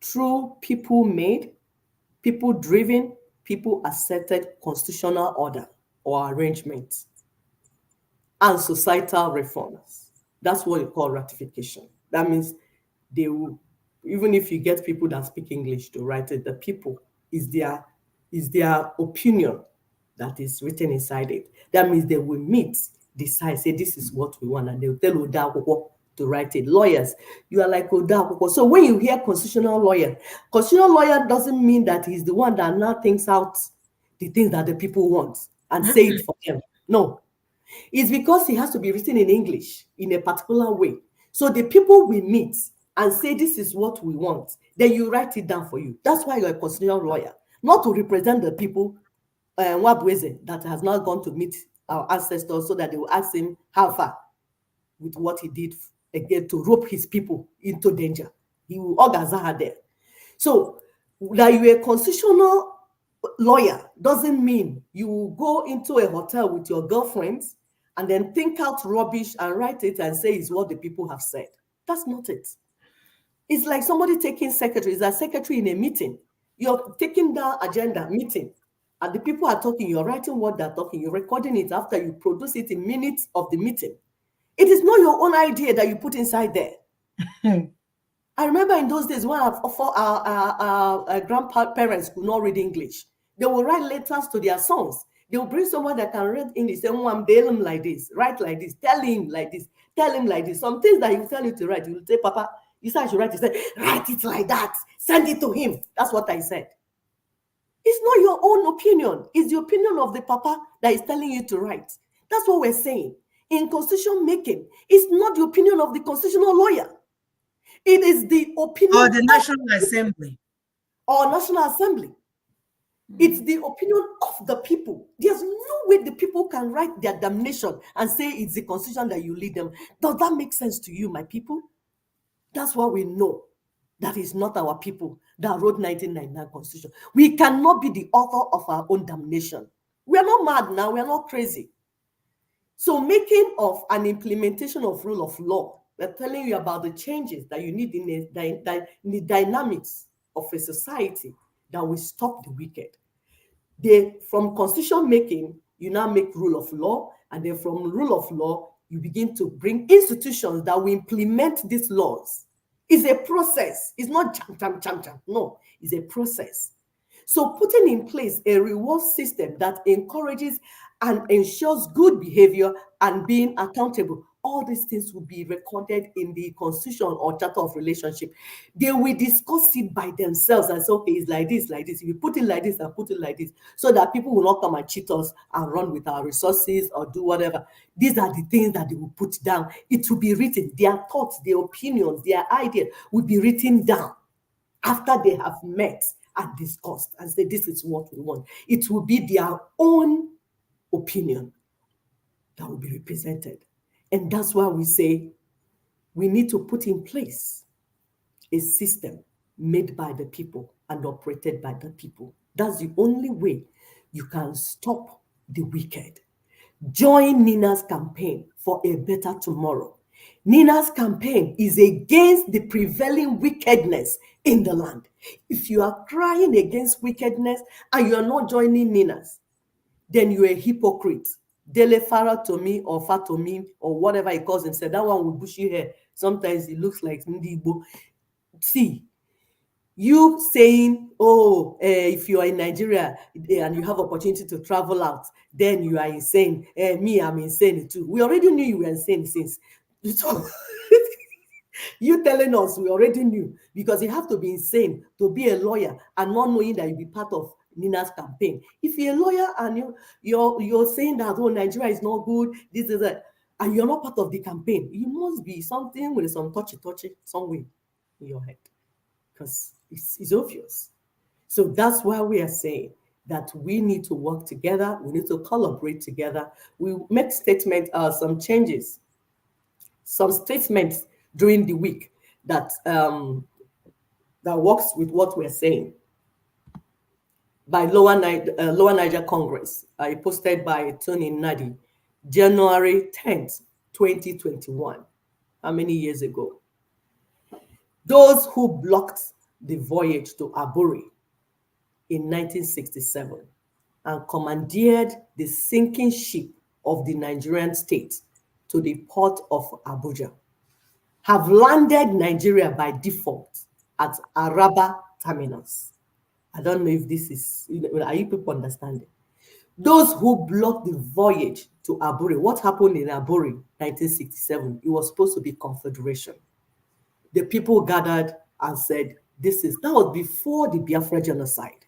true people-made, people-driven, people-accepted constitutional order or arrangement and societal reforms. That's what you call ratification. That means they will, even if you get people that speak English to write it, the people is their opinion that is written inside it. That means they will meet, decide, say this is what we want, and they will tell Oda to write it. Lawyers, you are like Oda. So when you hear constitutional lawyer doesn't mean that he's the one that now thinks out the things that the people want and say it for them. No. It's because it has to be written in English in a particular way. So the people will meet and say this is what we want. Then you write it down for you. That's why you're a constitutional lawyer, not to represent the people that has now gone to meet our ancestors so that they will ask him how far with what he did again to rope his people into danger. He will orgaza there. So that you're a constitutional lawyer doesn't mean you will go into a hotel with your girlfriends and then think out rubbish and write it and say it's what the people have said. That's not it. It's like somebody taking secretary. It's a secretary in a meeting. You're taking the agenda meeting and the people are talking. You're writing what they're talking. You're recording it after you produce it in minutes of the meeting. It is not your own idea that you put inside there. I remember in those days when our grandparents could not read English. They will write letters to their sons. They will bring someone that can read English. Say, I'm tell him like this, write like this, tell him like this, tell him like this. Some things that he will tell you to write, you will say, Papa, you said I should write it. Say, write it like that. Send it to him. That's what I said. It's not your own opinion. It's the opinion of the Papa that is telling you to write. That's what we're saying. In constitution making, it's not the opinion of the constitutional lawyer. It is the opinion of the National Assembly. Or National Assembly. It's the opinion of the people. There's no way the people can write their damnation and say it's the constitution that you lead them. Does that make sense to you, my people? That's why we know that it's not our people that wrote 1999 constitution. We cannot be the author of our own damnation. We are not mad now. We are not crazy. So making of an implementation of rule of law, we're telling you about the changes that you need in the dynamics of a society that will stop the wicked. From constitution making, you now make rule of law, and then from rule of law, you begin to bring institutions that will implement these laws. It's a process. It's not cham. No, it's a process. So putting in place a reward system that encourages and ensures good behavior and being accountable all these things will be recorded in the constitution or charter of relationship. They will discuss it by themselves and say, okay, it's like this, like this. If you put it like this and put it like this, so that people will not come and cheat us and run with our resources or do whatever. These are the things that they will put down. It will be written. Their thoughts, their opinions, their ideas will be written down after they have met and discussed and say, this is what we want. It will be their own opinion that will be represented. And that's why we say we need to put in place a system made by the people and operated by the people. That's the only way you can stop the wicked. Join Nina's campaign for a better tomorrow. Nina's campaign is against the prevailing wickedness in the land. If you are crying against wickedness and you are not joining Nina's, then you're a hypocrite. Dele Farah to me or Fatomi or whatever he calls himself, that one with bushy hair. Sometimes it looks like Ndibo. See, you saying, oh, if you are in Nigeria and you have opportunity to travel out, then you are insane. Me, I'm insane too. We already knew you were insane since. So, you telling us we already knew, because you have to be insane to be a lawyer and not knowing that you'll be part of Nina's campaign. If you're a lawyer and you're saying that, oh, Nigeria is not good, this is a, and you're not part of the campaign, you must be something with some touchy somewhere in your head, because it's obvious. So that's why we are saying that we need to work together. We need to collaborate together. We make statements, some changes, some statements during the week that that works with what we're saying. By Lower Niger Congress, posted by Tony Nadi, January 10th, 2021. How many years ago? Those who blocked the voyage to Aburi in 1967 and commandeered the sinking ship of the Nigerian state to the port of Abuja have landed Nigeria by default at Araba terminus. I don't know if this is, are you people understanding? Those who blocked the voyage to Aburi, what happened in Aburi 1967? It was supposed to be Confederation. The people gathered and said, that was before the Biafra genocide,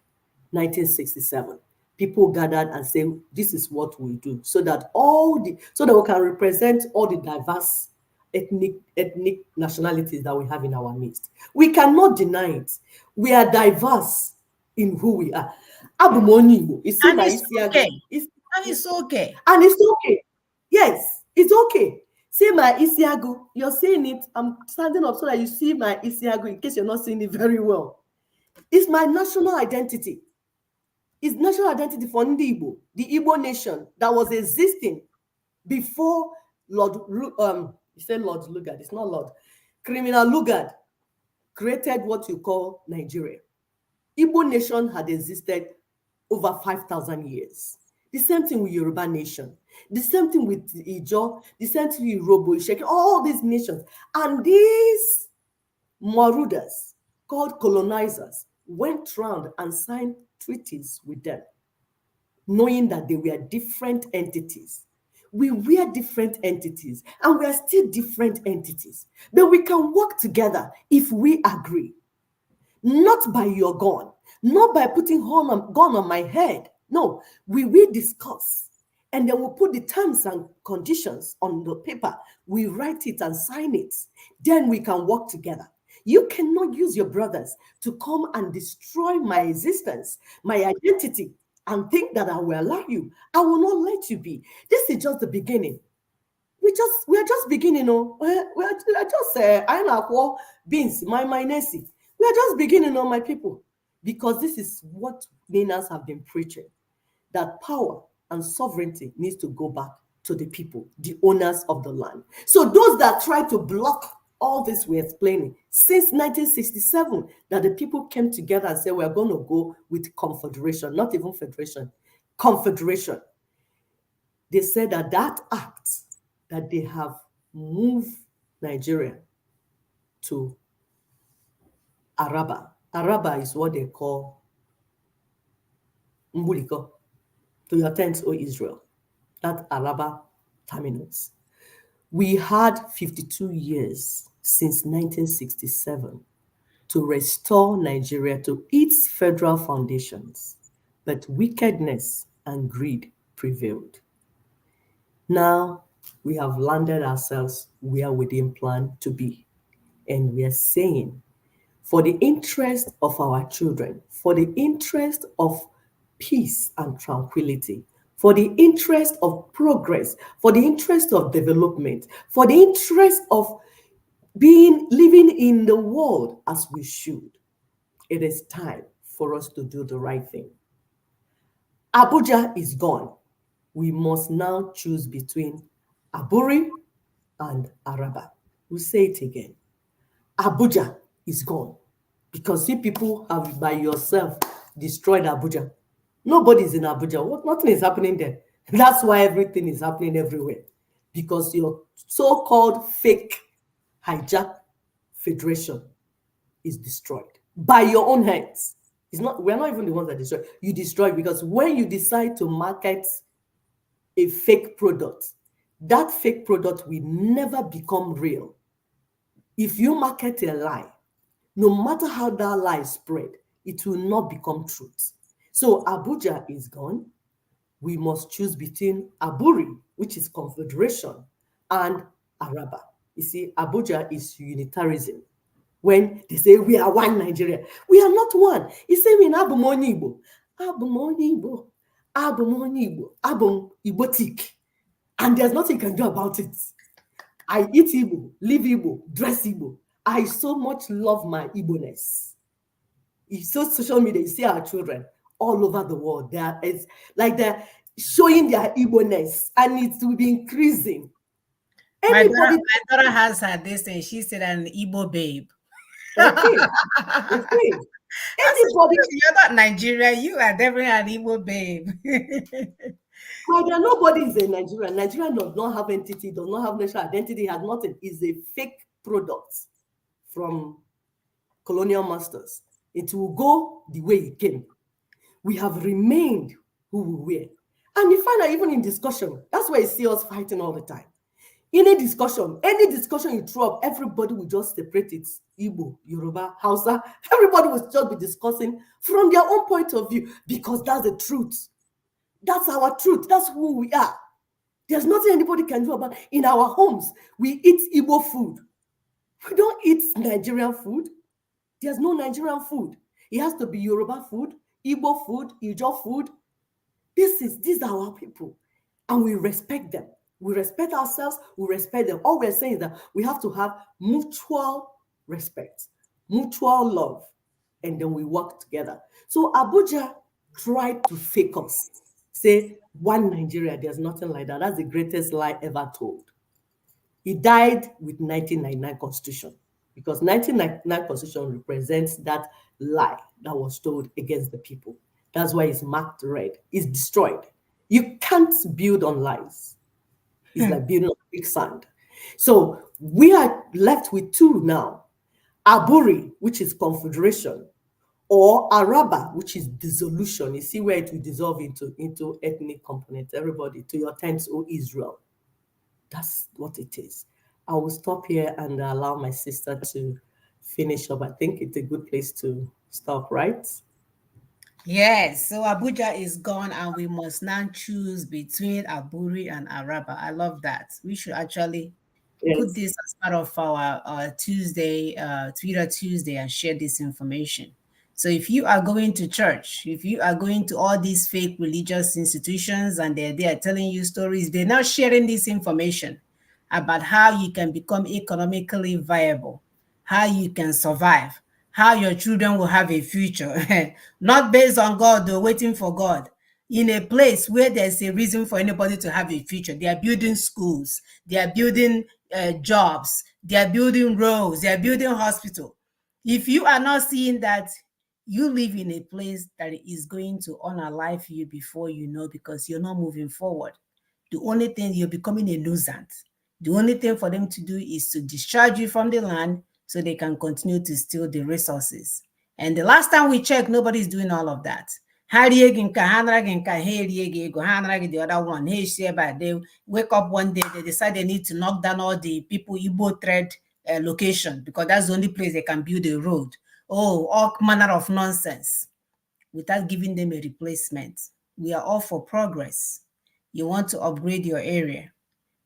1967. People gathered and said, this is what we do, so that we can represent all the diverse ethnic nationalities that we have in our midst. We cannot deny it. We are diverse in who we are. And it's okay. And it's okay. And it's okay. Yes, it's okay. See my Isiagu. You're seeing it. I'm standing up so that you see my Isiagu in case you're not seeing it very well. It's my national identity. It's national identity for Ndi Igbo, the Igbo nation that was existing before Lord Lugard. It's not Lord. Criminal Lugard created what you call Nigeria. Igbo nation had existed over 5,000 years. The same thing with Yoruba nation. The same thing with Ijo. The same thing with Robo, Isheke, all these nations. And these marauders, called colonizers, went round and signed treaties with them, knowing that they were different entities. We were different entities, and we are still different entities. But we can work together if we agree. Not by your gun, not by putting gun on my head. No, we will discuss, and then we'll put the terms and conditions on the paper. We write it and sign it. Then we can work together. You cannot use your brothers to come and destroy my existence, my identity, and think that I will allow you. I will not let you be. This is just the beginning. We are just beginning. We are just I know beans, my Nancy. We are just beginning, my people, because this is what Ninas have been preaching, that power and sovereignty needs to go back to the people, the owners of the land. So those that try to block all this we're explaining, since 1967, that the people came together and said, we're going to go with confederation, not even federation, confederation. They said that act that they have moved Nigeria to Araba. Araba is what they call Mbuliko, to your tents, O Israel, that Araba terminus. We had 52 years since 1967 to restore Nigeria to its federal foundations, but wickedness and greed prevailed. Now we have landed ourselves where we didn't plan to be, and we are saying, for the interest of our children, for the interest of peace and tranquility, for the interest of progress, for the interest of development, for the interest of living in the world as we should, it is time for us to do the right thing. Abuja is gone. We must now choose between Aburi and Araba. We'll say it again. Abuja is gone because you people have by yourself destroyed Abuja. Nobody's in Abuja. Nothing is happening there. That's why everything is happening everywhere, because your so-called fake hijack federation is destroyed by your own hands. We're not even the ones that destroy. You destroy, because when you decide to market a fake product, that fake product will never become real. If you market a lie, no matter how that lie is spread, it will not become truth. So Abuja is gone. We must choose between Aburi, which is confederation, and Araba. You see, Abuja is unitarism. When they say we are one Nigeria, we are not one. You say we Abum Igbo, Abum Igbo, Abum Igbo, Abum Igbotic, and there's nothing you can do about it. I eat Igbo, live Igbo, dress Igbo. I so much love my Igbo-ness. It's so social media, you see our children all over the world. It's like they're showing their Igbo-ness, and it will be increasing. My daughter has her this thing. She said an Igbo babe. Okay. Anybody, you're not Nigeria, you are definitely an Igbo babe. Nobody is a Nigerian. Nigeria does not have entity, does not have national identity, has nothing. It's a fake product from colonial masters. It will go the way it came. We have remained who we were. And you find that even in discussion, that's why you see us fighting all the time. In a discussion, any discussion you throw up, everybody will just separate it. Igbo, Yoruba, Hausa. Everybody will just be discussing from their own point of view, because that's the truth. That's our truth. That's who we are. There's nothing anybody can do about it. In our homes, we eat Igbo food. We don't eat Nigerian food. There's no Nigerian food. It has to be Yoruba food, Igbo food, Ijaw food. These are our people, and we respect them. We respect ourselves, we respect them. All we're saying is that we have to have mutual respect, mutual love, and then we work together. So Abuja tried to fake us, say one Nigeria. There's nothing like that. That's the greatest lie ever told. He died with 1999 Constitution, because 1999 Constitution represents that lie that was told against the people. That's why it's marked red. It's destroyed. You can't build on lies. It's like building on quicksand. So we are left with two now. Aburi, which is confederation, or Araba, which is dissolution. You see where it will dissolve into ethnic components. Everybody, to your tents, O Israel. That's what it is. I will stop here and allow my sister to finish up. I think it's a good place to stop, right? Yes, so Abuja is gone, and we must now choose between Aburi and Araba. I love that. We should actually put this as part of our Tuesday, Twitter Tuesday, and share this information. So if you are going to church, if you are going to all these fake religious institutions and they are telling you stories, they're now sharing this information about how you can become economically viable, how you can survive, how your children will have a future, not based on God, they're waiting for God. In a place where there's a reason for anybody to have a future. They are building schools, they are building jobs, they are building roads, they are building hospital. If you are not seeing that, you live in a place that is going to unalive you before you know, because you're not moving forward. The only thing, you're becoming a nuisance. The only thing for them to do is to discharge you from the land so they can continue to steal the resources. And the last time we checked, nobody's doing all of that. Ha rie gị nka, ha nara gị nka, ha erie gị ego, ha nara gị the other one, ha share by. They wake up one day, they decide they need to knock down all the people Igbo trade location because that's the only place they can build a road. Oh, all manner of nonsense without giving them a replacement. We are all for progress. You want to upgrade your area.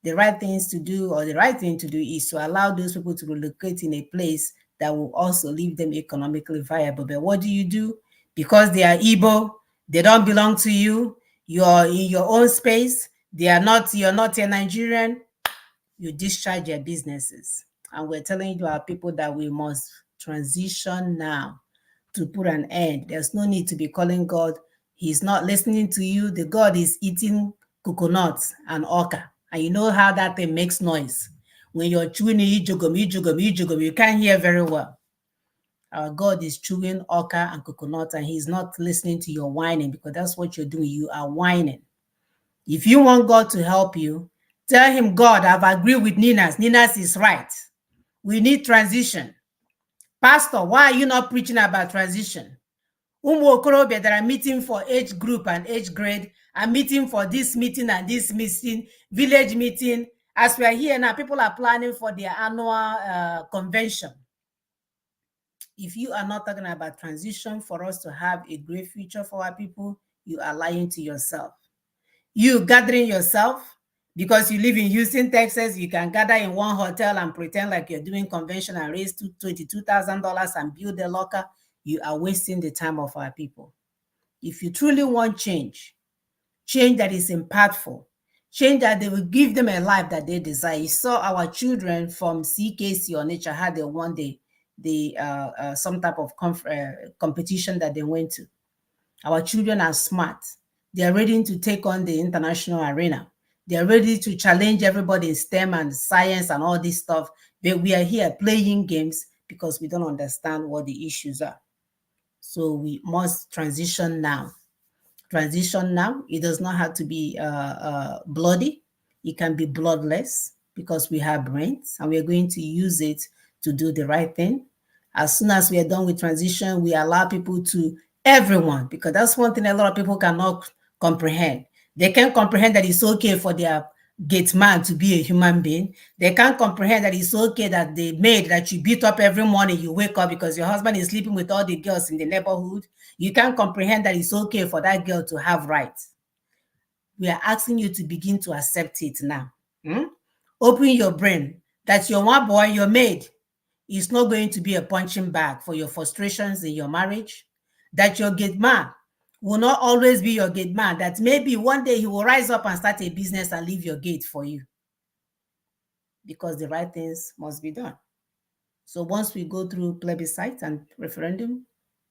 The right things to do, or the right thing to do, is to allow those people to relocate in a place that will also leave them economically viable. But what do? Because they are Igbo, they don't belong to you, you're in your own space, you're not a Nigerian, you discharge your businesses. And we're telling you, our people, that we must transition now to put an end. There's no need to be calling God. He's not listening to you. The God is eating coconuts and okra. And you know how that thing makes noise. When you're chewing you can't hear very well. Our God is chewing okra and coconut, and he's not listening to your whining, because that's what you're doing. You are whining. If you want God to help you, tell him, God, I've agreed with Ninas. Ninas is right. We need transition. Pastor, why are you not preaching about transition? Okorobia that are meeting for age group and age grade, are meeting for this meeting and this meeting, village meeting. As we are here now, people are planning for their annual convention. If you are not talking about transition for us to have a great future for our people, you are lying to yourself. You gathering yourself because you live in Houston, Texas, you can gather in one hotel and pretend like you're doing convention and raise $22,000 and build a locker. You are wasting the time of our people. If you truly want change that is impactful, change that they will give them a life that they desire. You saw our children from CKC or Nature had they won some type of competition that they went to. Our children are smart. They are ready to take on the international arena. They are ready to challenge everybody in STEM and science and all this stuff. But we are here playing games because we don't understand what the issues are. So we must transition now. Transition now. It does not have to be bloody. It can be bloodless because we have brains and we are going to use it to do the right thing. As soon as we are done with transition, we allow people to, everyone, because that's one thing a lot of people cannot comprehend. They can't comprehend that it's okay for their gate man to be a human being. They can't comprehend that it's okay that the maid that you beat up every morning, you wake up because your husband is sleeping with all the girls in the neighborhood. You can't comprehend that it's okay for that girl to have rights. We are asking you to begin to accept it now. Open your brain that your one boy, your maid, is not going to be a punching bag for your frustrations in your marriage. That your gate man will not always be your gate man, that maybe one day he will rise up and start a business and leave your gate for you. Because the right things must be done. So once we go through plebiscite and referendum,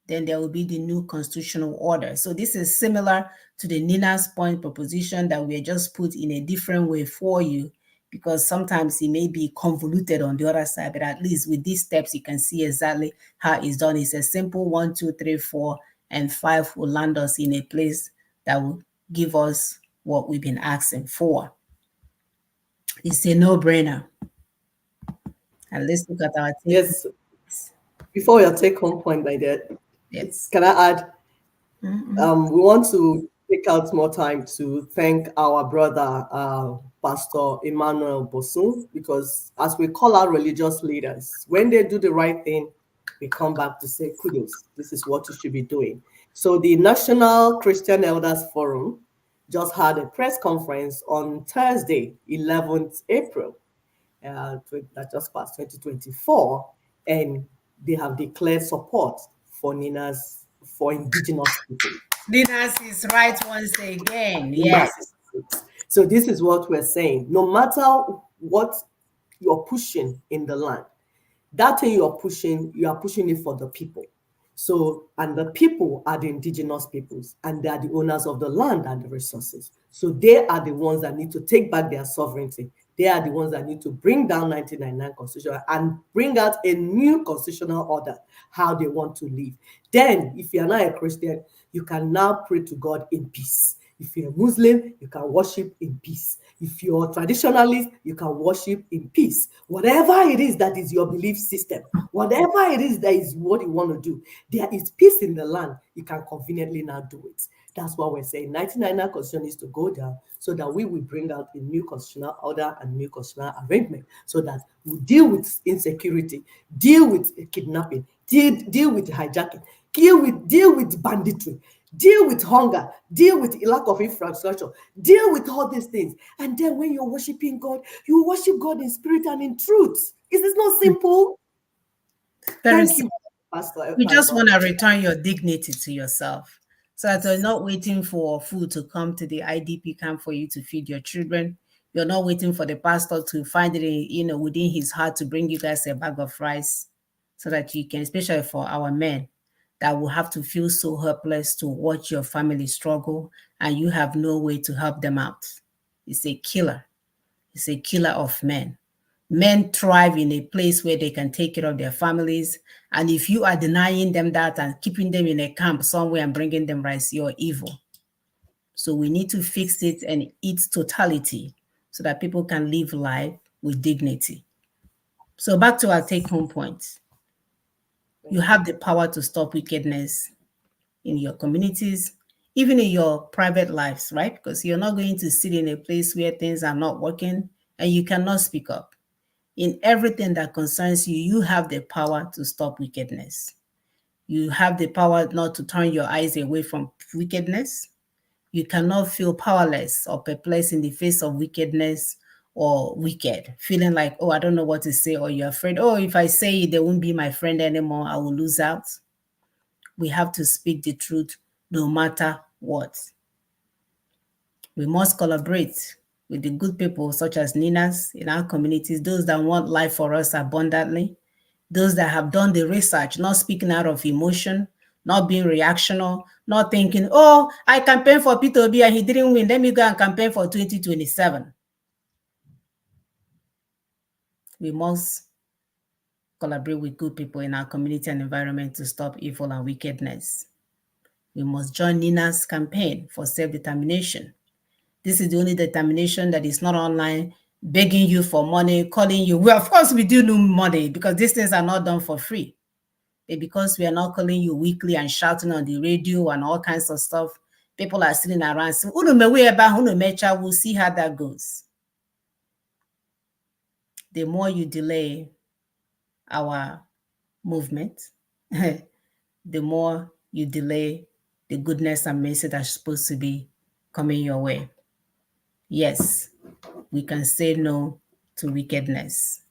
then there will be the new constitutional order. So this is similar to the Nina's Point proposition that we just put in a different way for you, because sometimes it may be convoluted on the other side, but at least with these steps, you can see exactly how it's done. It's a simple 1, 2, 3, 4, and 5 will land us in a place that will give us what we've been asking for. It's a no-brainer. And let's look at our team. Yes. Before your take-home point, my dear, yes. Can I add? We want to take out more time to thank our brother, Pastor Emmanuel Bosun, because as we call our religious leaders, when they do the right thing, we come back to say kudos. This is what you should be doing. So the National Christian Elders Forum just had a press conference on Thursday, 11th April, that just passed 2024, and they have declared support for Ninas, for indigenous people. Ninas is right once again. Yes. So this is what we're saying. No matter what you're pushing in the land, that thing you are pushing it for the people. So, and the people are the indigenous peoples, and they are the owners of the land and the resources. So they are the ones that need to take back their sovereignty. They are the ones that need to bring down 1999 Constitution and bring out a new constitutional order, how they want to live. Then, if you're not a Christian, you can now pray to God in peace. If you're a Muslim, you can worship in peace. If you're a traditionalist, you can worship in peace. Whatever it is that is your belief system, whatever it is that is what you want to do, there is peace in the land. You can conveniently now do it. That's what we're saying. 1999 constitution needs to go down so that we will bring out a new constitutional order and new constitutional arrangement so that we deal with insecurity, deal with kidnapping, deal with hijacking, deal with banditry, deal with hunger, deal with lack of infrastructure, deal with all these things. And then when you're worshiping God, you worship God in spirit and in truth. Is this not simple? Thank you, Pastor. You just want to return your dignity to yourself. So that you're not waiting for food to come to the IDP camp for you to feed your children. You're not waiting for the pastor to find it, within his heart to bring you guys a bag of rice so that you can, especially for our men that will have to feel so helpless to watch your family struggle and you have no way to help them out. It's a killer. It's a killer of men. Men thrive in a place where they can take care of their families. And if you are denying them that and keeping them in a camp somewhere and bringing them rice, you're evil. So we need to fix it and its totality so that people can live life with dignity. So back to our take-home point. You have the power to stop wickedness in your communities, even in your private lives, right? Because you're not going to sit in a place where things are not working and you cannot speak up. In everything that concerns you, you have the power to stop wickedness. You have the power not to turn your eyes away from wickedness. You cannot feel powerless or perplexed in the face of wickedness or wicked, feeling like, oh, I don't know what to say, or you're afraid, oh, if I say it, they won't be my friend anymore, I will lose out. We have to speak the truth no matter what. We must collaborate with the good people such as Ninas in our communities, those that want life for us abundantly, those that have done the research, not speaking out of emotion, not being reactional, not thinking, oh, I campaigned for Peter Obi and he didn't win, let me go and campaign for 2027. We must collaborate with good people in our community and environment to stop evil and wickedness. We must join Nina's campaign for self-determination. This is the only determination that is not online, begging you for money, calling you. Well, of course, we do need money because these things are not done for free. But because we are not calling you weekly and shouting on the radio and all kinds of stuff, people are sitting around saying, we'll see how that goes. The more you delay our movement, the more you delay the goodness and mercy that's supposed to be coming your way. Yes, we can say no to wickedness.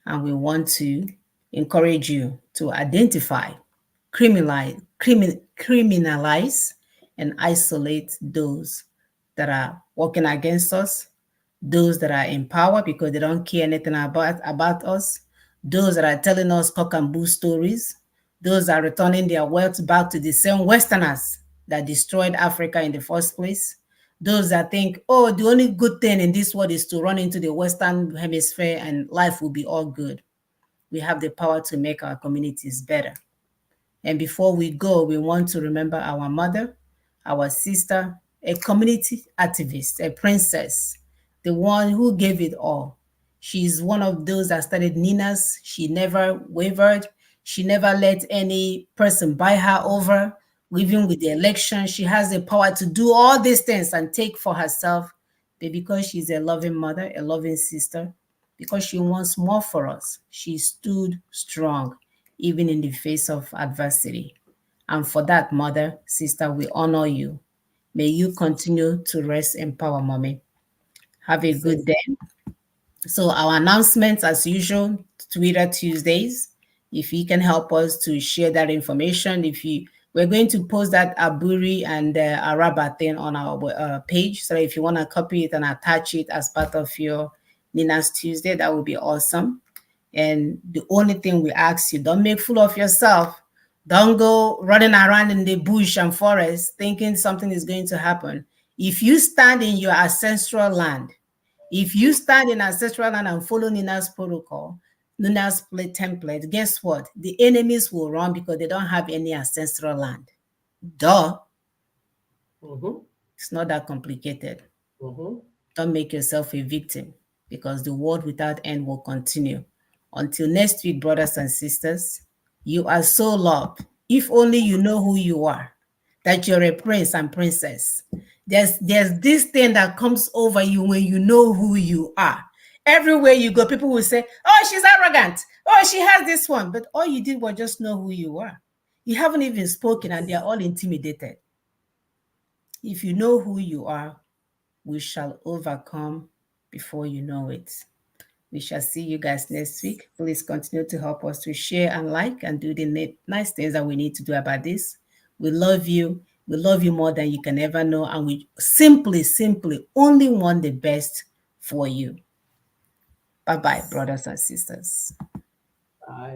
And we want to encourage you to identify, criminalize, and isolate those that are working against us, those that are in power because they don't care anything about us, those that are telling us cock and bull stories, those that are returning their wealth back to the same Westerners that destroyed Africa in the first place, those that think, oh, the only good thing in this world is to run into the Western hemisphere and life will be all good. We have the power to make our communities better. And before we go, we want to remember our mother, our sister, a community activist, a princess, the one who gave it all. She's one of those that started Nina's. She never wavered. She never let any person buy her over. Even with the election, she has the power to do all these things and take for herself. But because she's a loving mother, a loving sister, because she wants more for us, she stood strong, even in the face of adversity. And for that, mother, sister, we honor you. May you continue to rest in power, mommy. Have a good day. So our announcements, as usual, Twitter Tuesdays. If you can help us to share that information, we're going to post that Aburi and Araba thing on our page. So if you want to copy it and attach it as part of your Nina's Tuesday, that would be awesome. And the only thing we ask you, don't make fool of yourself. Don't go running around in the bush and forest thinking something is going to happen. If you stand in your ancestral land, and follow Nina's protocol, Nina's template, guess what? The enemies will run because they don't have any ancestral land. Duh. Mm-hmm. It's not that complicated. Mhm. Don't make yourself a victim, because the world without end will continue. Until next week, brothers and sisters, you are so loved. If only you know who you are, that you're a prince and princess. There's this thing that comes over you when you know who you are. Everywhere you go, people will say, oh, she's arrogant. Oh, she has this one. But all you did was just know who you are. You haven't even spoken, and they're all intimidated. If you know who you are, we shall overcome before you know it. We shall see you guys next week. Please continue to help us to share and like and do the nice things that we need to do about this. We love you. We love you more than you can ever know. And we simply only want the best for you. Bye-bye, brothers and sisters. Bye.